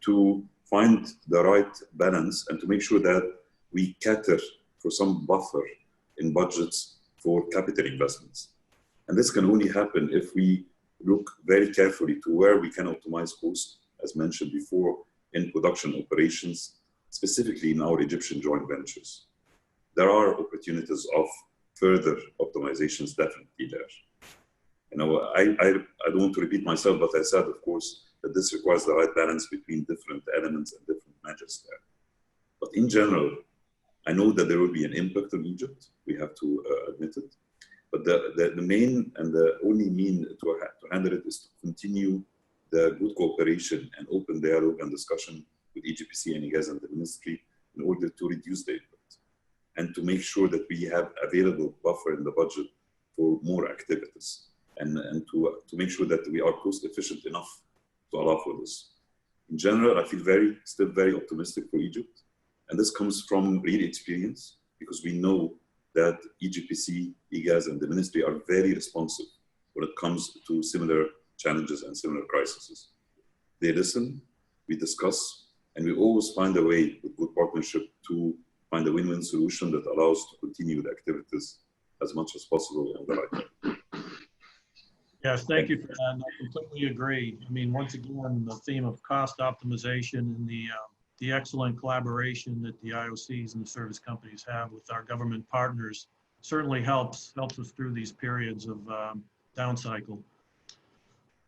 to find the right balance and to make sure that we cater for some buffer in budgets for capital investments. And this can only happen if we look very carefully to where we can optimize costs, as mentioned before, in production operations, specifically in our Egyptian joint ventures. There are opportunities of further optimizations definitely there. You know, I don't want to repeat myself, but I said, of course, that this requires the right balance between different elements and different measures there. But in general, I know that there will be an impact on Egypt. We have to admit it. But the main and the only mean to handle it is to continue the good cooperation and open dialogue and discussion with EGPC and EGAS and the ministry in order to reduce the impact and to make sure that we have available buffer in the budget for more activities and to make sure that we are cost efficient enough to allow for this. In general, I feel still very optimistic for Egypt. And this comes from real experience because we know that EGPC, EGAS, and the ministry are very responsive when it comes to similar challenges and similar crises. They listen, we discuss, and we always find a way with good partnership to find a win-win solution that allows to continue the activities as much as possible in the right time. Yes, thank you for that. I completely agree. I mean, once again, the theme of cost optimization and the excellent collaboration that the IOCs and the service companies have with our government partners certainly helps us through these periods of down cycle.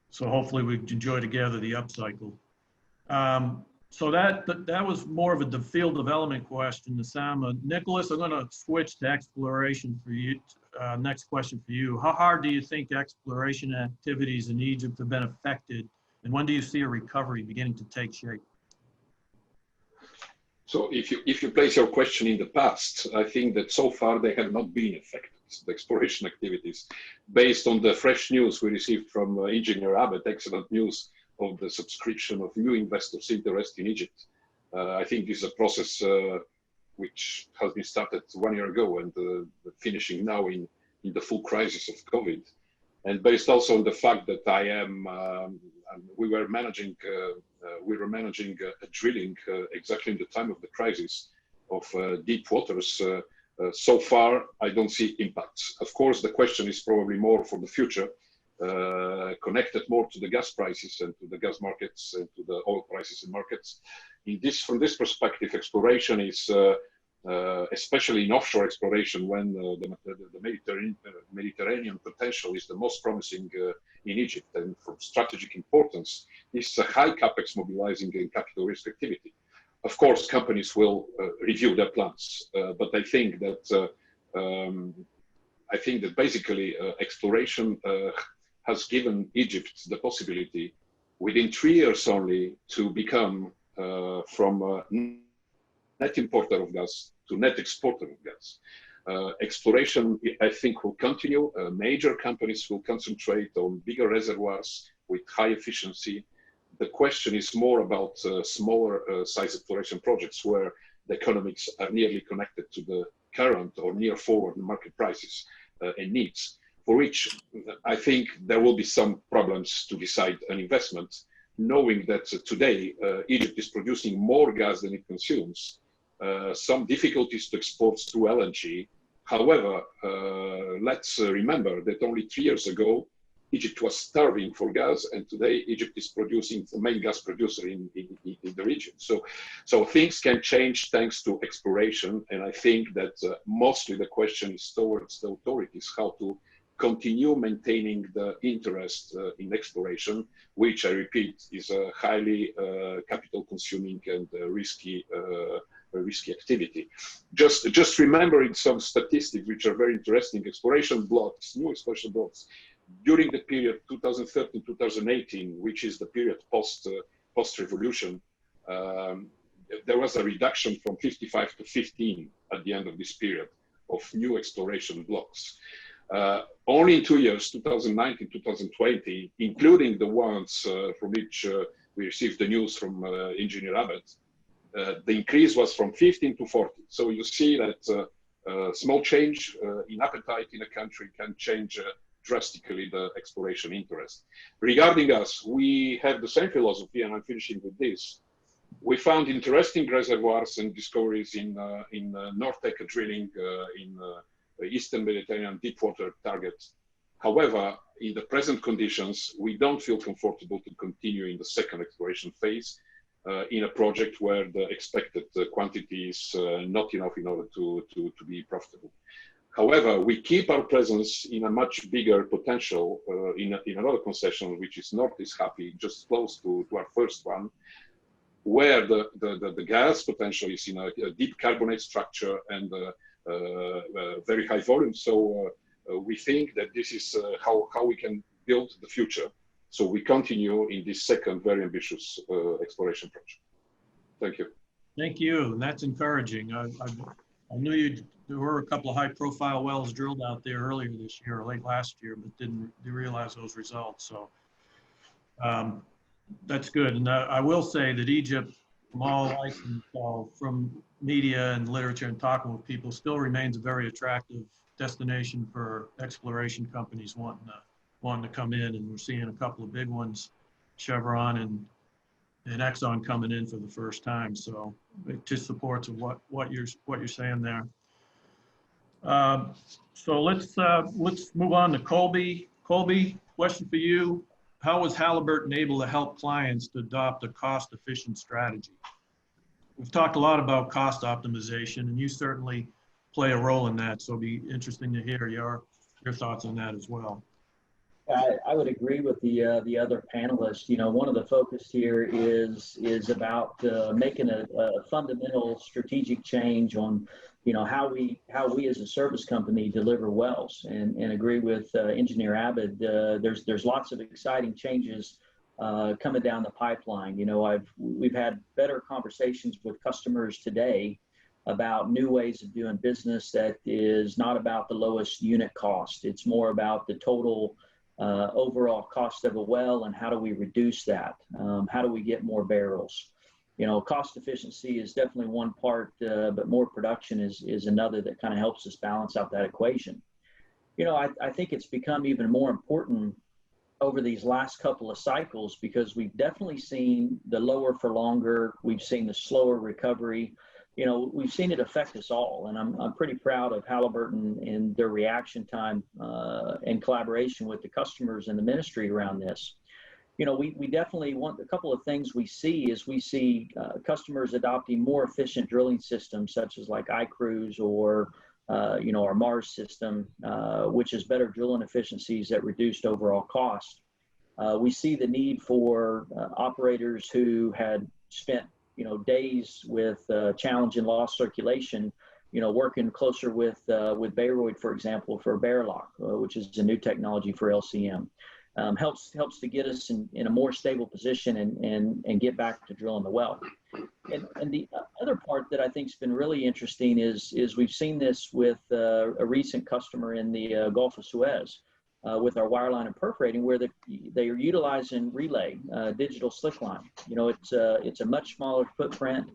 So hopefully we enjoy together the upcycle. So that was more of a field development question to Sameh. Nicolas, I'm going to switch to exploration for you. Next question for you. How hard do you think exploration activities in Egypt have been affected And when do you see a recovery beginning to take shape? So if you place your question in the past, I think that so far they have not been affected, the exploration activities. Based on the fresh news we received from Engineer Abed, excellent news of the subscription of new investors' interest in Egypt. I think this is a process which has been started 1 year ago and finishing now in the full crisis of COVID. And based also on the fact that we were managing a drilling exactly in the time of the crisis of deep waters. So far, I don't see impacts. Of course, the question is probably more for the future, connected more to the gas prices and to the gas markets and to the oil prices and markets. From this perspective, exploration is, especially in offshore exploration, when the Mediterranean potential is the most promising in Egypt, and from strategic importance, this is a high capex mobilizing and capital risk activity. Of course, companies will review their plans, but I think that basically exploration has given Egypt the possibility, within 3 years only, to become from a net importer of gas to net exporter of gas. Exploration, I think, will continue. Major companies will concentrate on bigger reservoirs with high efficiency. The question is more about smaller size exploration projects where the economics are nearly connected to the current or near forward market prices and needs, for which I think there will be some problems to decide an investment, knowing that today Egypt is producing more gas than it consumes. Some difficulties to export through LNG. However, let's remember that only 3 years ago, Egypt was starving for gas, and today Egypt is producing the main gas producer in the region. So things can change thanks to exploration, and I think that mostly the question is towards the authorities how to continue maintaining the interest in exploration, which I repeat is a highly capital-consuming and risky activity. Just remembering some statistics which are very interesting. Exploration blocks, new exploration blocks, during the period 2013-2018, which is the period post-revolution, there was a reduction from 55 to 15 at the end of this period of new exploration blocks. Only in 2 years, 2019, 2020, including the ones from which we received the news from Engineer Abed, the increase was from 15 to 40. So you see that small change in appetite in a country can change drastically the exploration interest. Regarding us, we have the same philosophy, and I'm finishing with this. We found interesting reservoirs and discoveries in North Africa drilling in Eastern Mediterranean deepwater targets. However, in the present conditions, we don't feel comfortable to continue in the second exploration phase in a project where the expected quantity is not enough in order to be profitable. However, we keep our presence in a much bigger potential in another concession, which is Northeast Happy, just close to our first one, where the gas potential is in a deep carbonate structure and very high volume. So we think that this is how we can build the future. So we continue in this second very ambitious exploration project. Thank you. Thank you, and that's encouraging. I knew there were a couple of high-profile wells drilled out there earlier this year, or late last year, but didn't realize those results. So that's good. And I will say that Egypt, from all I can tell from media and literature and talking with people, still remains a very attractive destination for exploration companies wanting to come in. And we're seeing a couple of big ones, Chevron and Exxon coming in for the first time. So it just supports what you're saying there. So let's move on to Colby. Colby, question for you. How was Halliburton able to help clients to adopt a cost-efficient strategy? We've talked a lot about cost optimization, and you certainly play a role in that. So it'd be interesting to hear your thoughts on that as well. I would agree with the other panelists. You know, one of the focus here is about making a fundamental strategic change on, you know, how we as a service company deliver wells, and agree with Engineer Abed. There's lots of exciting changes coming down the pipeline. We've had better conversations with customers today about new ways of doing business that is not about the lowest unit cost. It's more about the total overall cost of a well and how do we reduce that? How do we get more barrels? Cost efficiency is definitely one part, but more production is another that kind of helps us balance out that equation. I think it's become even more important over these last couple of cycles because we've definitely seen the lower for longer. We've seen the slower recovery. We've seen it affect us all. And I'm pretty proud of Halliburton and their reaction time and collaboration with the customers and the ministry around this. We definitely want a couple of things we see customers adopting more efficient drilling systems such as like iCruise or our Mars system, which is better drilling efficiencies at reduced overall cost. We see the need for operators who had spent days with challenge and lost circulation, working closer with Baroid, for example, for Barrellock, which is a new technology for LCM. Helps to get us in a more stable position and get back to drilling the well. And the other part that I think has been really interesting is we've seen this with a recent customer in the Gulf of Suez with our wireline and perforating, where they are utilizing relay, digital slickline. It's a much smaller footprint.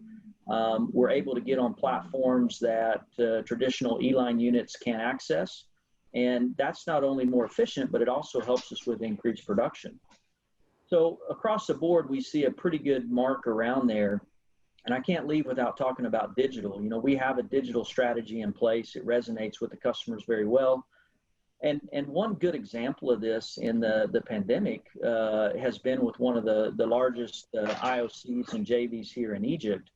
We're able to get on platforms that traditional E-line units can't access. And that's not only more efficient, but it also helps us with increased production. So across the board, we see a pretty good mark around there. And I can't leave without talking about digital. We have a digital strategy in place. It resonates with the customers very well. And one good example of this in the pandemic has been with one of the largest IOCs and JVs here in Egypt.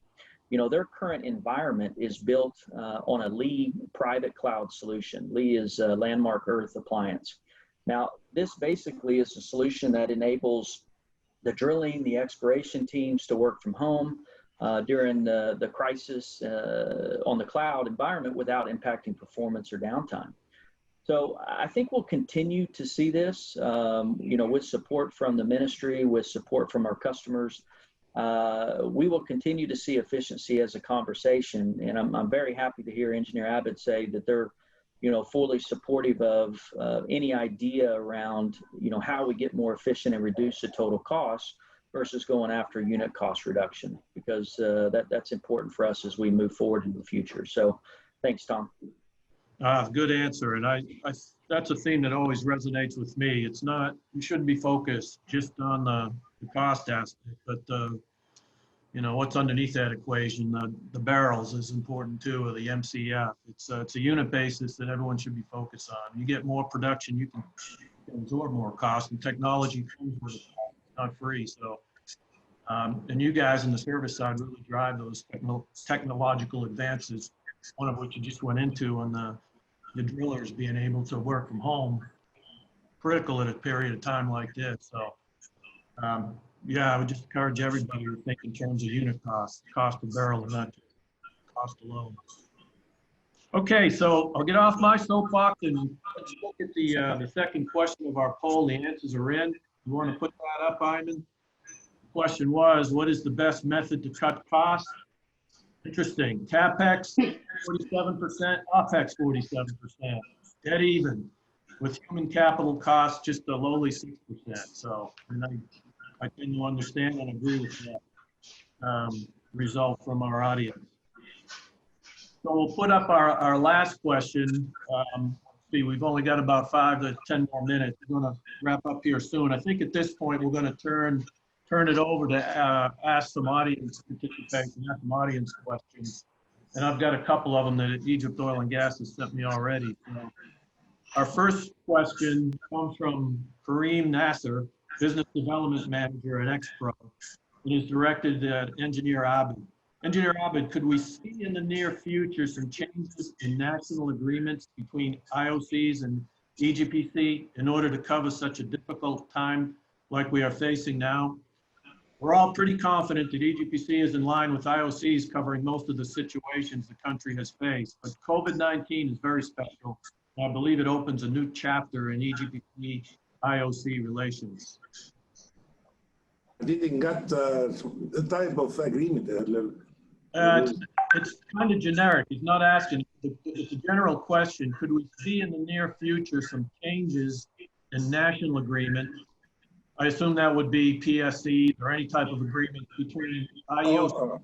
Their current environment is built on a Lee private cloud solution. Lee is a Landmark Earth appliance. Now, this basically is a solution that enables the drilling, the exploration teams to work from home during the crisis on the cloud environment without impacting performance or downtime. So I think we'll continue to see this, with support from the ministry, with support from our customers. We will continue to see efficiency as a conversation, and I'm very happy to hear Engineer Abed say that they're, fully supportive of any idea around, how we get more efficient and reduce the total cost versus going after unit cost reduction, because that's important for us as we move forward in the future. So, thanks, Tom. Good answer, and I that's a theme that always resonates with me. It's not, you shouldn't be focused just on the cost aspect, but what's underneath that equation. The barrels is important too, or the MCF. It's a unit basis that everyone should be focused on. You get more production, you can absorb more cost, and technology comes with it. It's not free. So, and you guys in the service side really drive those technological advances. One of which you just went into on the drillers being able to work from home, critical at a period of time like this. So, I would just encourage everybody to think in terms of unit cost of barrel, and not just cost alone. Okay, so I'll get off my soapbox and let's look at the second question of our poll. The answers are in. You want to put that up, Iman? The question was, what is the best method to cut costs? Interesting. CapEx 47%, OpEx 47%, dead even, with human capital costs just a lowly 6%. So, I tend to understand and agree with that result from our audience. So we'll put up our last question. See, we've only got about 5 to 10 more minutes. We're going to wrap up here soon. I think at this point we're going to turn it over to ask some audience participants and ask some audience questions. And I've got a couple of them that Egypt Oil and Gas has sent me already. So our first question comes from Kareem Nasser, Business Development Manager at Expro, and is directed at Engineer Abed. Engineer Abed, could we see in the near future some changes in national agreements between IOCs and EGPC in order to cover such a difficult time like we are facing now? We're all pretty confident that EGPC is in line with IOCs covering most of the situations the country has faced, but COVID-19 is very special. I believe it opens a new chapter in EGPC IOC relations. didn't get the type of agreement. It's kind of generic. He's not asking. It's a general question. Could we see in the near future some changes in national agreement? I assume that would be PSCs or any type of agreement between IEOC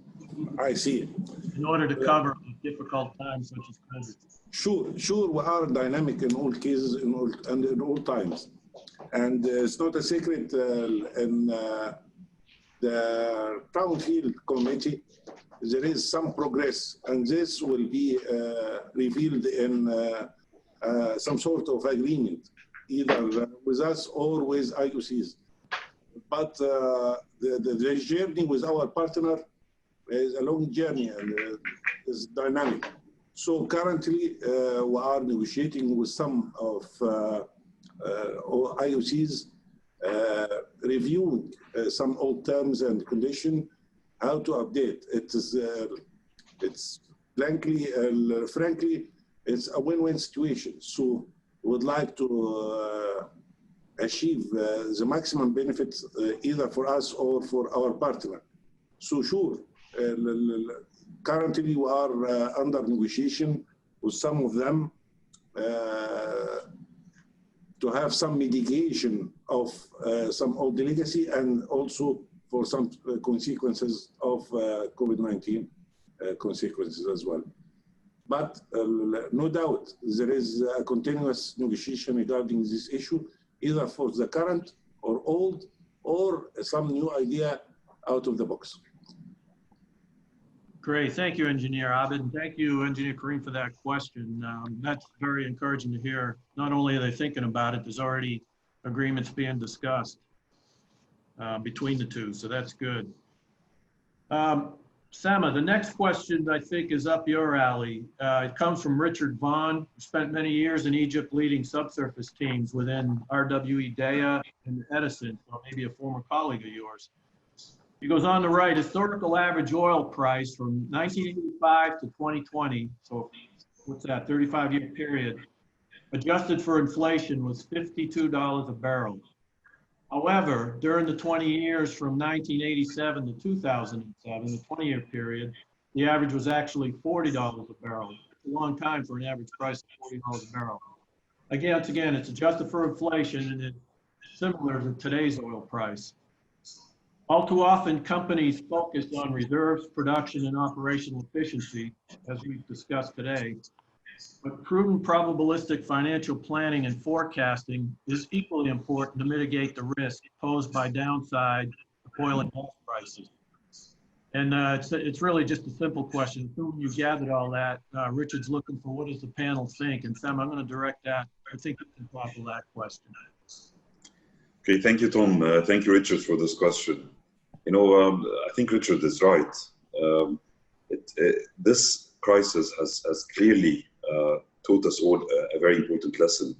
I see. in order to cover difficult times such as COVID. Sure, we are dynamic in all cases and in all times. And it's not a secret in the Brownfield Committee, there is some progress, and this will be revealed in some sort of agreement, either with us or with IOCs. But the journey with our partner is a long journey and is dynamic. So currently, we are negotiating with some of IOCs, reviewing some old terms and conditions, how to update. It's frankly, it's a win-win situation. So we would like to achieve the maximum benefits either for us or for our partner. So sure, currently we are under negotiation with some of them to have some mitigation of some old legacy and also for some consequences of COVID-19 consequences as well. But no doubt there is a continuous negotiation regarding this issue, either for the current or old or some new idea out of the box. Great, thank you, Engineer Abed, and thank you, Engineer Karim, for that question. That's very encouraging to hear. Not only are they thinking about it, there's already agreements being discussed between the two, so that's good. Sameh, the next question I think is up your alley. It comes from Richard Vaughn, who spent many years in Egypt leading subsurface teams within RWE DEA and Edison, so maybe a former colleague of yours. He goes on to write, historical average oil price from 1985 to 2020, so what's that, 35-year period, adjusted for inflation was $52 a barrel. However, during the 20 years from 1987 to 2007, the 20-year period, the average was actually $40 a barrel. It's a long time for an average price of $40 a barrel. Again, it's adjusted for inflation and it's similar to today's oil price. All too often, companies focus on reserves, production, and operational efficiency, as we've discussed today. But prudent probabilistic financial planning and forecasting is equally important to mitigate the risk posed by downside oil and gas prices. And it's really just a simple question. Assuming you gathered all that, Richard's looking for what does the panel think? And Sam, I'm going to direct that. I think you can tackle that question. Okay, thank you, Tom. Thank you, Richard, for this question. You know, I think Richard is right. This crisis has clearly taught us all a very important lesson.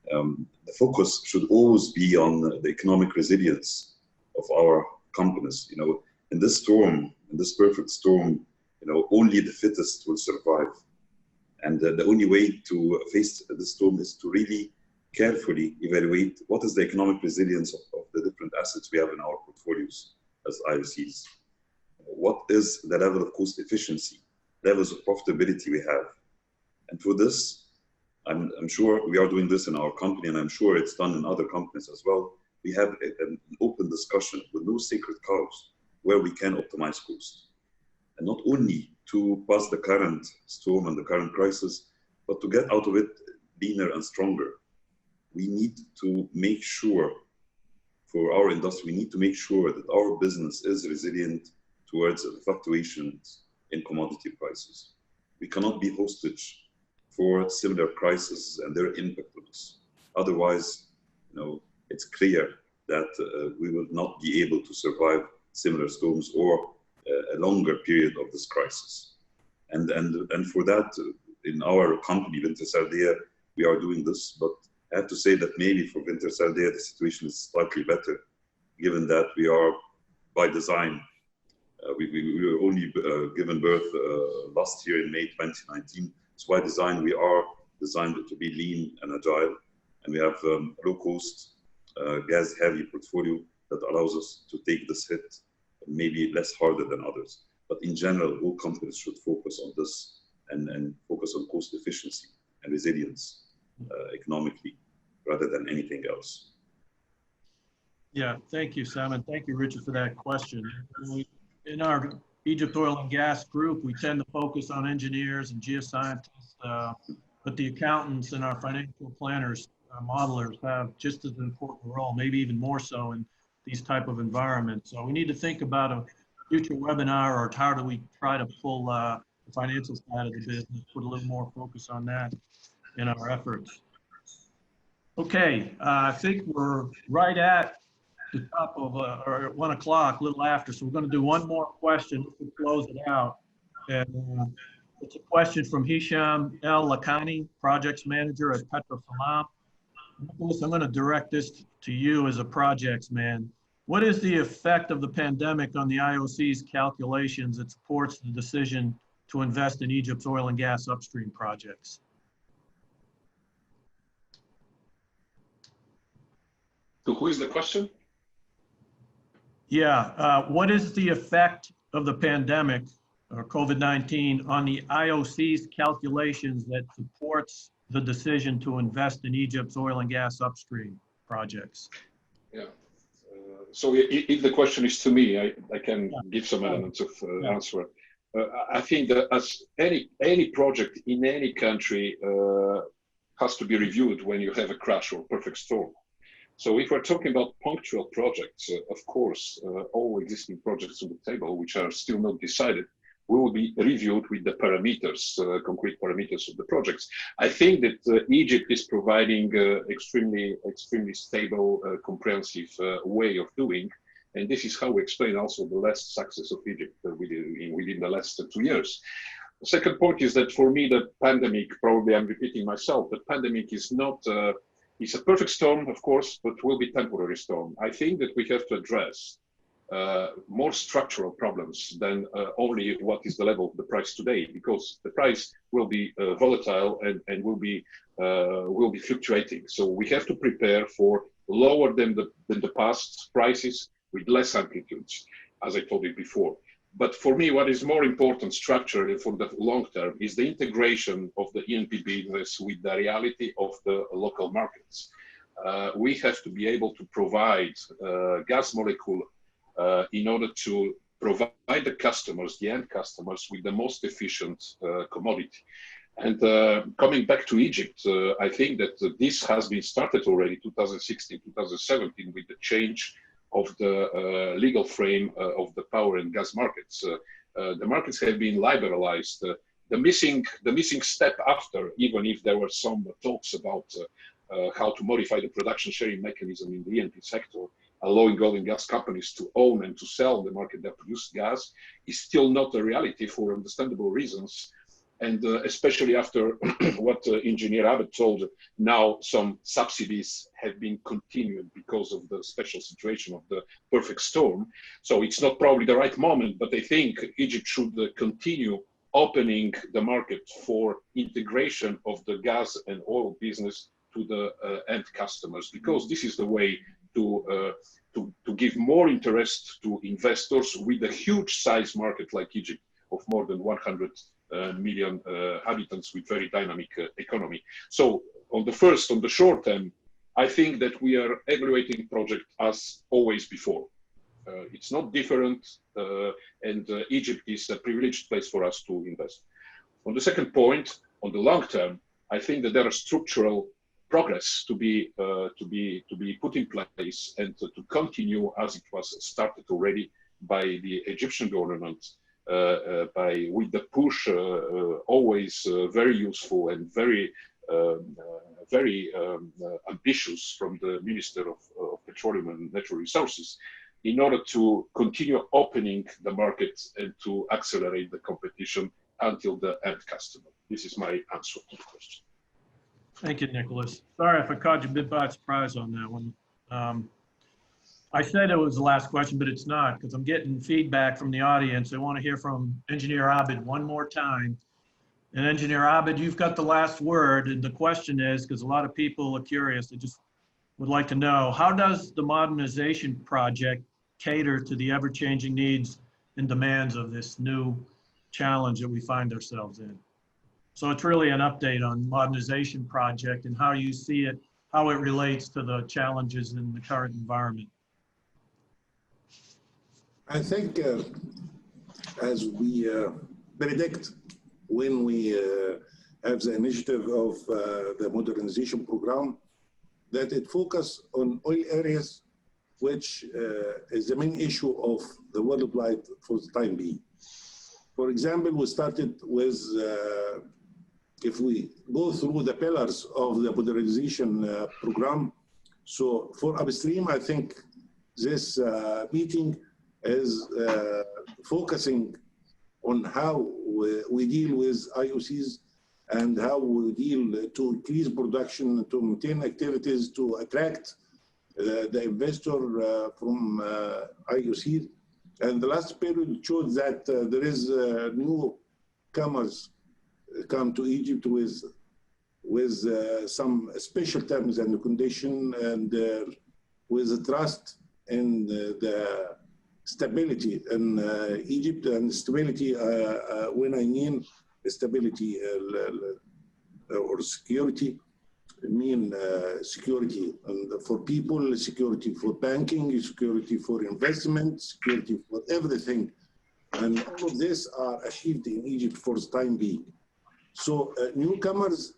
The focus should always be on the economic resilience of our companies. You know, in this storm, in this perfect storm, you know, only the fittest will survive. And the only way to face this storm is to really carefully evaluate what is the economic resilience of the different assets we have in our portfolios as IOCs. What is the level of cost efficiency, levels of profitability we have? And for this, I'm sure we are doing this in our company, and I'm sure it's done in other companies as well. We have an open discussion with no sacred cows where we can optimize cost. And not only to pass the current storm and the current crisis, but to get out of it leaner and stronger. We need to make sure, for our industry, we need to make sure that our business is resilient towards the fluctuations in commodity prices. We cannot be hostage for similar crises and their impact on us. Otherwise, you know, it's clear that we will not be able to survive similar storms or a longer period of this crisis. And for that, in our company, Wintershall, we are doing this, but I have to say that maybe for Wintershall, the situation is slightly better, given that we are, by design, we were only given birth last year in May 2019. So by design, we are designed to be lean and agile, and we have a low-cost, gas-heavy portfolio that allows us to take this hit, maybe less harder than others. But in general, all companies should focus on this and focus on cost efficiency and resilience economically rather than anything else. Yeah, thank you, Sameh. Thank you, Richard, for that question. In our Egypt Oil and Gas group, we tend to focus on engineers and geoscientists, but the accountants and our financial planners, modelers have just as an important role, maybe even more so in these type of environments. So we need to think about a future webinar, or how do we try to pull the financial side of the business, put a little more focus on that in our efforts. Okay, I think we're right at the top of, or at 1 o'clock, a little after. So we're going to do one more question to close it out. And it's a question from Hisham El Lakhani, projects manager at Petroleum. Nicolas, I'm going to direct this to you as a projects man. What is the effect of the pandemic on the IOC's calculations that supports the decision to invest in Egypt's oil and gas upstream projects? To who is the question? Yeah, what is the effect of the pandemic or COVID-19 on the IOC's calculations that supports the decision to invest in Egypt's oil and gas upstream projects? Yeah. So if the question is to me, I can give some elements of answer. I think that as any project in any country has to be reviewed when you have a crash or perfect storm. So if we're talking about punctual projects, of course, all existing projects on the table, which are still not decided, will be reviewed with the parameters, concrete parameters of the projects. I think that Egypt is providing extremely stable, comprehensive way of doing. And this is how we explain also the less success of Egypt within the last 2 years. The second point is that for me, the pandemic, probably I'm repeating myself, the pandemic is not, it's a perfect storm, of course, but will be temporary storm. I think that we have to address more structural problems than only what is the level of the price today, because the price will be volatile and will be fluctuating. So we have to prepare for lower than the past prices with less amplitudes, as I told you before. But for me, what is more important structurally for the long term is the integration of the E&P business with the reality of the local markets. We have to be able to provide gas molecule in order to provide the customers, the end customers, with the most efficient commodity. And coming back to Egypt, I think that this has been started already 2016, 2017 with the change of the legal frame of the power and gas markets. The markets have been liberalized. The missing step after, even if there were some talks about how to modify the production sharing mechanism in the E&P sector, allowing oil and gas companies to own and to sell the market that produced gas, is still not a reality for understandable reasons. And especially after what Engineer Abed told, now some subsidies have been continued because of the special situation of the perfect storm. So it's not probably the right moment, but I think Egypt should continue opening the market for integration of the gas and oil business to the end customers, because this is the way to give more interest to investors with a huge size market like Egypt of more than 100 million inhabitants with very dynamic economy. So on the short term, I think that we are evaluating project as always before. It's not different, and Egypt is a privileged place for us to invest. On the second point, on the long term, I think that there are structural progress to be put in place and to continue as it was started already by the Egyptian government. With the push, always very useful and very ambitious from the Minister of Petroleum and Natural Resources, in order to continue opening the market and to accelerate the competition until the end customer. This is my answer to the question. Thank you, Nicolas. Sorry if I caught you a bit by surprise on that one. I said it was the last question, but it's not, because I'm getting feedback from the audience. I want to hear from Engineer Abed one more time. And Engineer Abed, you've got the last word. And the question is, because a lot of people are curious, they just would like to know, how does the modernization project cater to the ever-changing needs and demands of this new challenge that we find ourselves in? So it's really an update on modernization project and how you see it, how it relates to the challenges in the current environment. I think as we predict when we have the initiative of the modernization program, that it focus on oil areas, which is the main issue of the worldwide for the time being. For example, we started with, if we go through the pillars of the modernization program, so for upstream, I think this meeting is focusing on how we deal with IOCs and how we deal to increase production, to maintain activities, to attract the investor from IOC. And the last period showed that there is newcomers come to Egypt with some special terms and conditions, and with a trust in the stability in Egypt. And stability, when I mean stability or security, I mean security for people, security for banking, security for investment, security for everything. And all of this are achieved in Egypt for the time being. So newcomers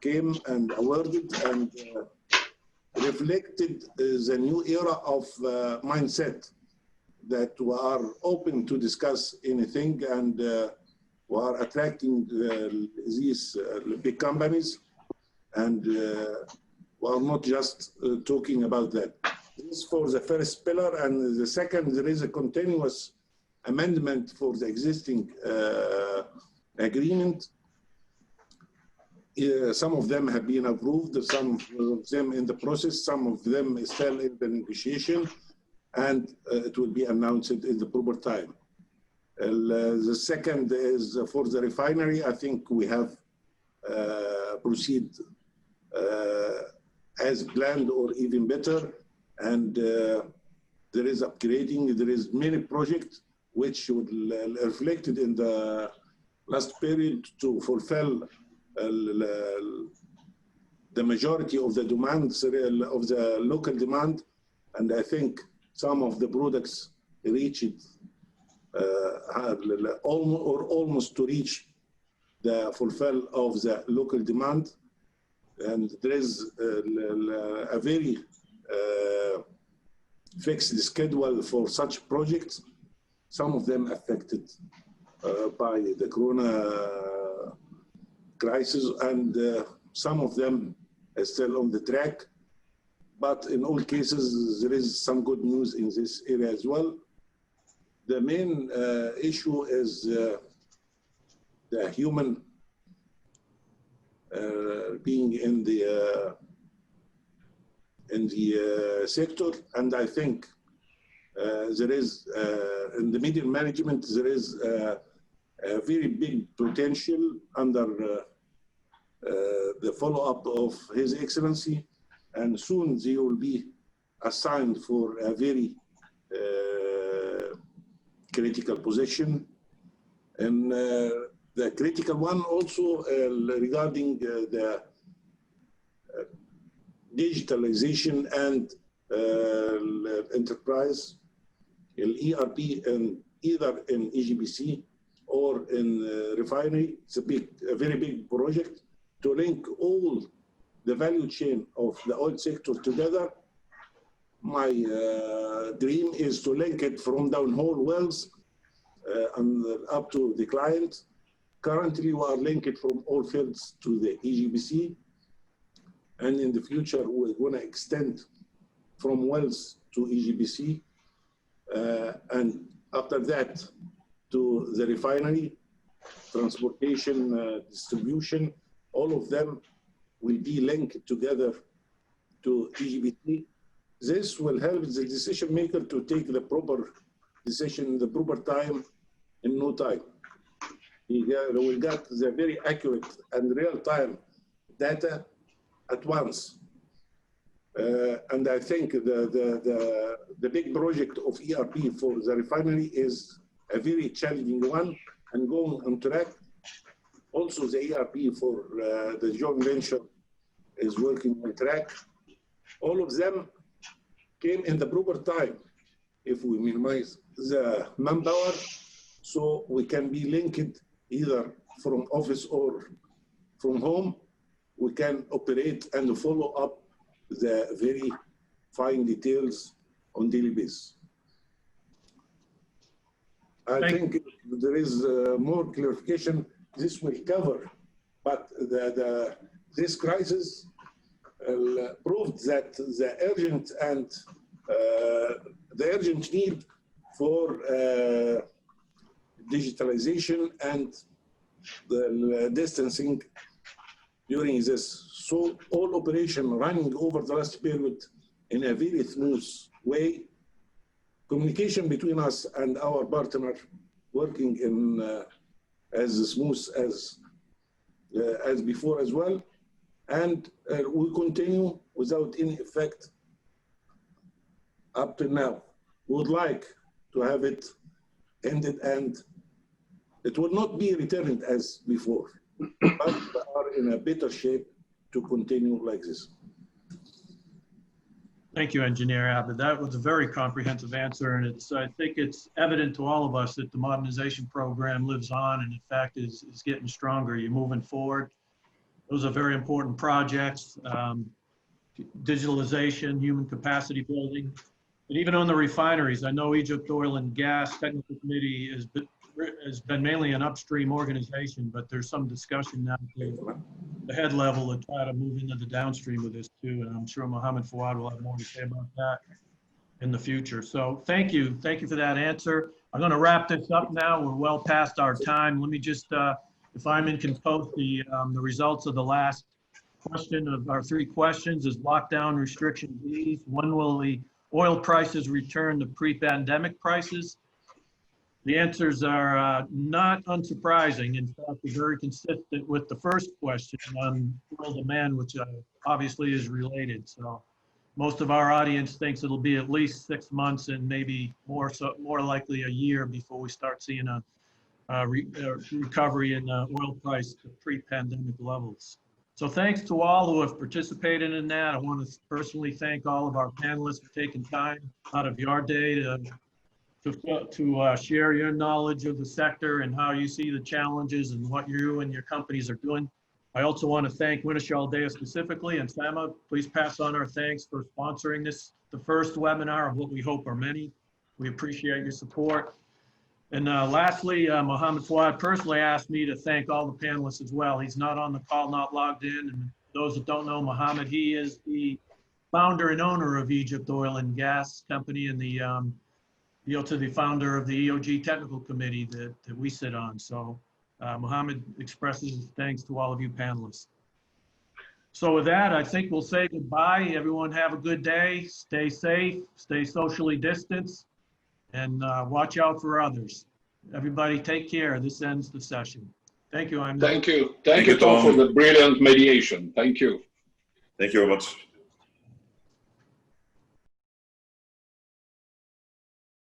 came and awarded and reflected the new era of mindset, that we are open to discuss anything, and we are attracting these big companies, and we are not just talking about that. This is for the first pillar, and the second, there is a continuous amendment for the existing agreement. Some of them have been approved, some of them in the process, some of them is still in the negotiation, and it will be announced in the proper time. The second is for the refinery. I think we have proceed as planned or even better, and there is upgrading. There is many projects which would reflected in the last period to fulfill the majority of the demands of the local demand, and I think some of the products reached almost to reach the fulfill of the local demand, and there is a very fixed schedule for such projects. Some of them affected by the Corona crisis, and some of them are still on the track. But in all cases, there is some good news in this area as well. The main issue is the human being in the sector, and I think there is in the middle management there is a very big potential under the follow-up of His Excellency, and soon they will be assigned for a very critical position. And the critical one also regarding the digitalization and enterprise, ERP, and either in EGBC or in refinery. It's a very big project to link all the value chain of the oil sector together. My dream is to link it from downhole wells and up to the client. Currently, we are linked from all fields to the EGBC, and in the future, we're going to extend from wells to EGBC, and after that to the refinery, transportation, distribution. All of them will be linked together to EGBC. This will help the decision maker to take the proper decision in the proper time, in no time. We will get the very accurate and real-time data at once. And I think the big project of ERP for the refinery is a very challenging one and going on track. Also, the ERP for the joint venture is working on track. All of them came in the proper time if we minimize the manpower, so we can be linked either from office or from home. We can operate and follow up the very fine details on daily basis. I think there is more clarification. This will cover, but this crisis proved that the urgent need for digitalization and the distancing during this. So all operation running over the last period in a very smooth way. Communication between us and our partner working in as smooth as before as well. And we continue without any effect up to now. We would like to have it ended and it will not be returned as before, but we are in a better shape to continue like this. Thank you, Engineer Abed. That was a very comprehensive answer, and I think it's evident to all of us that the modernization program lives on and in fact is getting stronger. You're moving forward. Those are very important projects. Digitalization, human capacity building, and even on the refineries. I know Egypt Oil and Gas Technical Committee has been mainly an upstream organization, but there's some discussion now at the head level to try to move into the downstream of this too. And I'm sure Mohammed Fouad will have more to say about that in the future. So thank you for that answer. I'm going to wrap this up now. We're well past our time. Let me just, if Ayman can post the results of the last question of our 3 questions. Is lockdown restrictions eased? When will the oil prices return to pre-pandemic prices? The answers are not unsurprising. In fact, they're very consistent with the first question on oil demand, which obviously is related. So most of our audience thinks it'll be at least 6 months and maybe more likely a year before we start seeing a recovery in oil price to pre-pandemic levels. So thanks to all who have participated in that. I want to personally thank all of our panelists for taking time out of your day to share your knowledge of the sector and how you see the challenges and what you and your companies are doing. I also want to thank Wintershall specifically, and Sameh, please pass on our thanks for sponsoring this, the first webinar of what we hope are many. We appreciate your support. And lastly, Mohammed Fouad personally asked me to thank all the panelists as well. He's not on the call, not logged in. And those that don't know Mohammed, he is the founder and owner of Egypt Oil and Gas Company and the founder of the EOG Technical Committee that we sit on. So Mohammed expresses his thanks to all of you panelists. So with that, I think we'll say goodbye. Everyone have a good day. Stay safe, stay socially distanced, and watch out for others. Everybody take care. This ends the session. Thank you, Ayman. Thank you. Thank you, Tom, for the brilliant mediation. Thank you. Thank you very much.